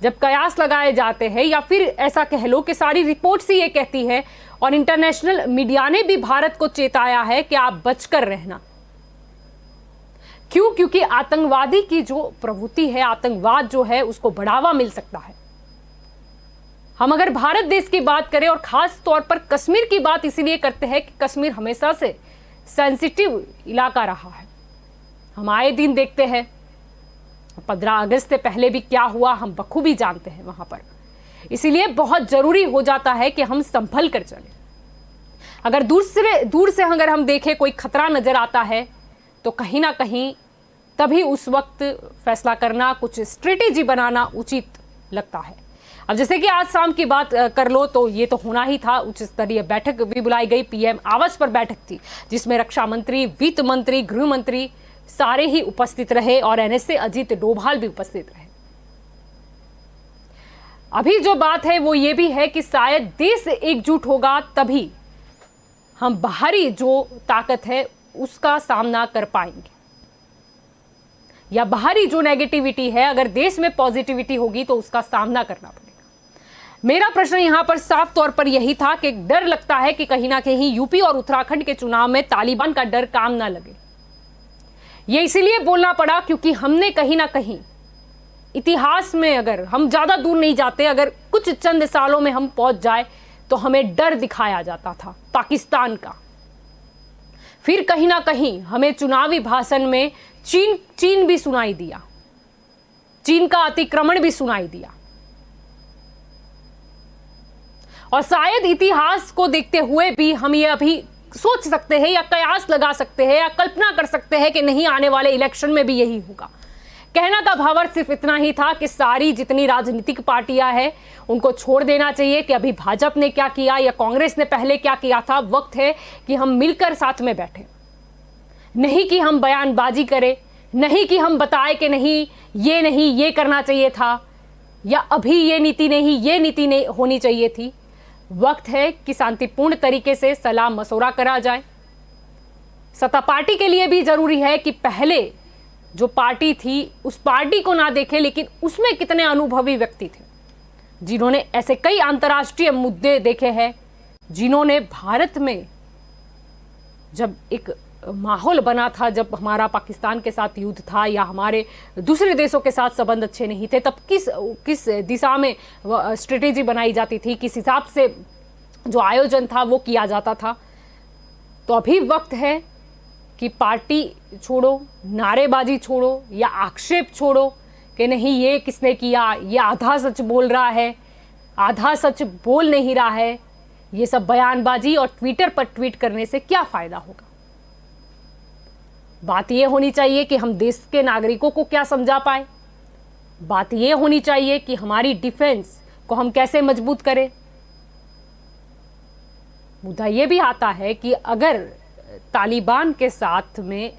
जब कयास लगाए जाते हैं, या फिर ऐसा कह लो कि सारी रिपोर्ट्स ही ये कहती है, और इंटरनेशनल मीडिया ने भी भारत को चेताया है कि आप बचकर रहना। क्यों? क्योंकि आतंकवादी की जो प्रवृत्ति है, आतंकवाद जो है, उसको बढ़ावा मिल सकता है। हम अगर भारत देश की बात करें, और खास तौर पर कश्मीर की बात इसीलिए करते हैं कि कश्मीर हमेशा से सेंसिटिव इलाका रहा है। हम आए दिन देखते हैं, 15 अगस्त से पहले भी क्या हुआ हम बखूबी जानते हैं वहां पर। इसीलिए बहुत जरूरी हो जाता है कि हम संभल कर चलें। अगर दूर से अगर हम देखें कोई खतरा नजर आता है तो कहीं ना कहीं तभी उस वक्त फैसला करना, कुछ स्ट्रेटेजी बनाना उचित लगता है। अब जैसे कि आज शाम की बात कर लो तो ये तो होना ही था, उच्च स्तरीय बैठक भी बुलाई गई, पीएम आवास पर बैठक थी, जिसमें रक्षा मंत्री, वित्त मंत्री, गृह मंत्री सारे ही उपस्थित रहे, और एनएसए अजीत डोभाल भी उपस्थित रहे। अभी जो बात है वो ये भी है कि शायद देश एकजुट होगा तभी हम बाहरी जो ताकत है उसका सामना कर पाएंगे, या बाहरी जो नेगेटिविटी है, अगर देश में पॉजिटिविटी होगी तो उसका सामना करना पड़ेगा। मेरा प्रश्न यहां पर साफ तौर पर यही था कि डर लगता है कि कहीं ना कहीं यूपी और उत्तराखंड के चुनाव में तालिबान का डर काम ना लगे। ये इसीलिए बोलना पड़ा क्योंकि हमने कहीं ना कहीं इतिहास में, अगर हम ज्यादा दूर नहीं जाते, अगर कुछ चंद सालों में हम पहुंच जाए तो हमें डर दिखाया जाता था पाकिस्तान का। फिर कहीं ना कहीं हमें चुनावी भाषण में चीन भी सुनाई दिया, चीन का अतिक्रमण भी सुनाई दिया। और शायद इतिहास को देखते हुए भी हम ये अभी सोच सकते हैं, या कयास लगा सकते हैं, या कल्पना कर सकते हैं कि नहीं, आने वाले इलेक्शन में भी यही होगा। कहना का भावार्थ सिर्फ इतना ही था कि सारी जितनी राजनीतिक पार्टियां हैं उनको छोड़ देना चाहिए कि अभी भाजपा ने क्या किया या कांग्रेस ने पहले क्या किया था। वक्त है कि हम मिलकर साथ में बैठे। नहीं कि हम बयानबाजी करें, नहीं कि हम बताएं कि नहीं ये करना चाहिए था, या अभी ये नीति नहीं होनी चाहिए थी। वक्त है कि शांतिपूर्ण तरीके से सलाह मशवरा करा जाए। सत्ता पार्टी के लिए भी जरूरी है कि पहले जो पार्टी थी उस पार्टी को ना देखें, लेकिन उसमें कितने अनुभवी व्यक्ति थे जिन्होंने ऐसे कई अंतर्राष्ट्रीय मुद्दे देखे हैं, जिन्होंने भारत में जब एक माहौल बना था, जब हमारा पाकिस्तान के साथ युद्ध था या हमारे दूसरे देशों के साथ संबंध अच्छे नहीं थे, तब किस दिशा में स्ट्रेटेजी बनाई जाती थी, किस हिसाब से जो आयोजन था वो किया जाता था। तो अभी वक्त है कि पार्टी छोड़ो, नारेबाजी छोड़ो या आक्षेप छोड़ो कि नहीं ये किसने किया, ये आधा सच बोल रहा है, आधा सच बोल नहीं रहा है। ये सब बयानबाजी और ट्विटर पर ट्वीट करने से क्या फायदा होगा। बात यह होनी चाहिए कि हम देश के नागरिकों को क्या समझा पाए। बात यह होनी चाहिए कि हमारी डिफेंस को हम कैसे मजबूत करें। मुद्दा यह भी आता है कि अगर तालिबान के साथ में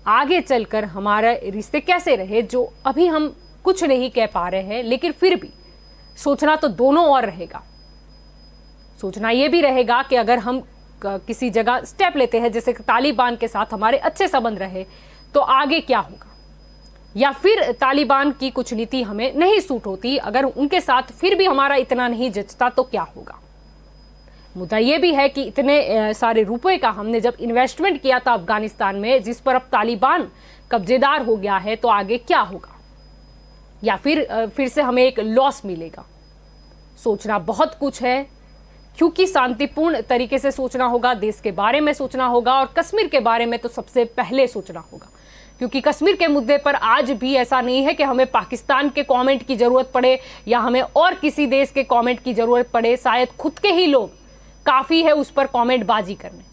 आगे चलकर हमारे रिश्ते कैसे रहे, जो अभी हम कुछ नहीं कह पा रहे हैं, लेकिन फिर भी सोचना तो दोनों और रहेगा। सोचना यह भी रहेगा कि अगर हम किसी जगह स्टेप लेते हैं, जैसे तालिबान के साथ हमारे अच्छे संबंध रहे, तो आगे क्या होगा। या फिर तालिबान की कुछ नीति हमें नहीं सूट होती, अगर उनके साथ फिर भी हमारा इतना नहीं जचता तो क्या होगा। मुद्दा यह भी है कि इतने सारे रुपए का हमने जब इन्वेस्टमेंट किया था अफगानिस्तान में, जिस पर अब तालिबान कब्जेदार हो गया है, तो आगे क्या होगा। या फिर से हमें एक लॉस मिलेगा। सोचना बहुत कुछ है, क्योंकि शांतिपूर्ण तरीके से सोचना होगा, देश के बारे में सोचना होगा, और कश्मीर के बारे में तो सबसे पहले सोचना होगा। क्योंकि कश्मीर के मुद्दे पर आज भी ऐसा नहीं है कि हमें पाकिस्तान के कमेंट की जरूरत पड़े या हमें और किसी देश के कमेंट की जरूरत पड़े। शायद खुद के ही लोग काफी है उस पर कमेंट बाजी करने।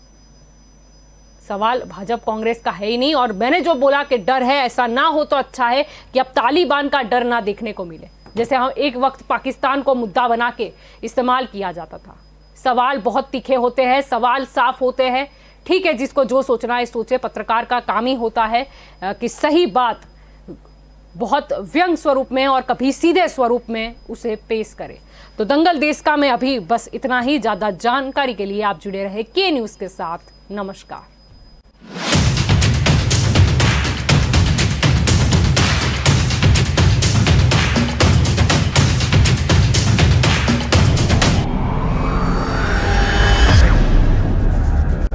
सवाल भाजपा कांग्रेस का है ही नहीं। और मैंने जो बोला कि डर है, ऐसा ना हो तो अच्छा है कि अब तालिबान का डर ना देखने को मिले, जैसे हम एक वक्त पाकिस्तान को मुद्दा बना के इस्तेमाल किया जाता था। सवाल बहुत तीखे होते हैं, सवाल साफ होते हैं। ठीक है, जिसको जो सोचना है सोचे। पत्रकार का काम ही होता है कि सही बात बहुत व्यंग स्वरूप में और कभी सीधे स्वरूप में उसे पेश करे। तो दंगल देश का में अभी बस इतना ही। ज्यादा जानकारी के लिए आप जुड़े रहे के न्यूज़ के साथ। नमस्कार।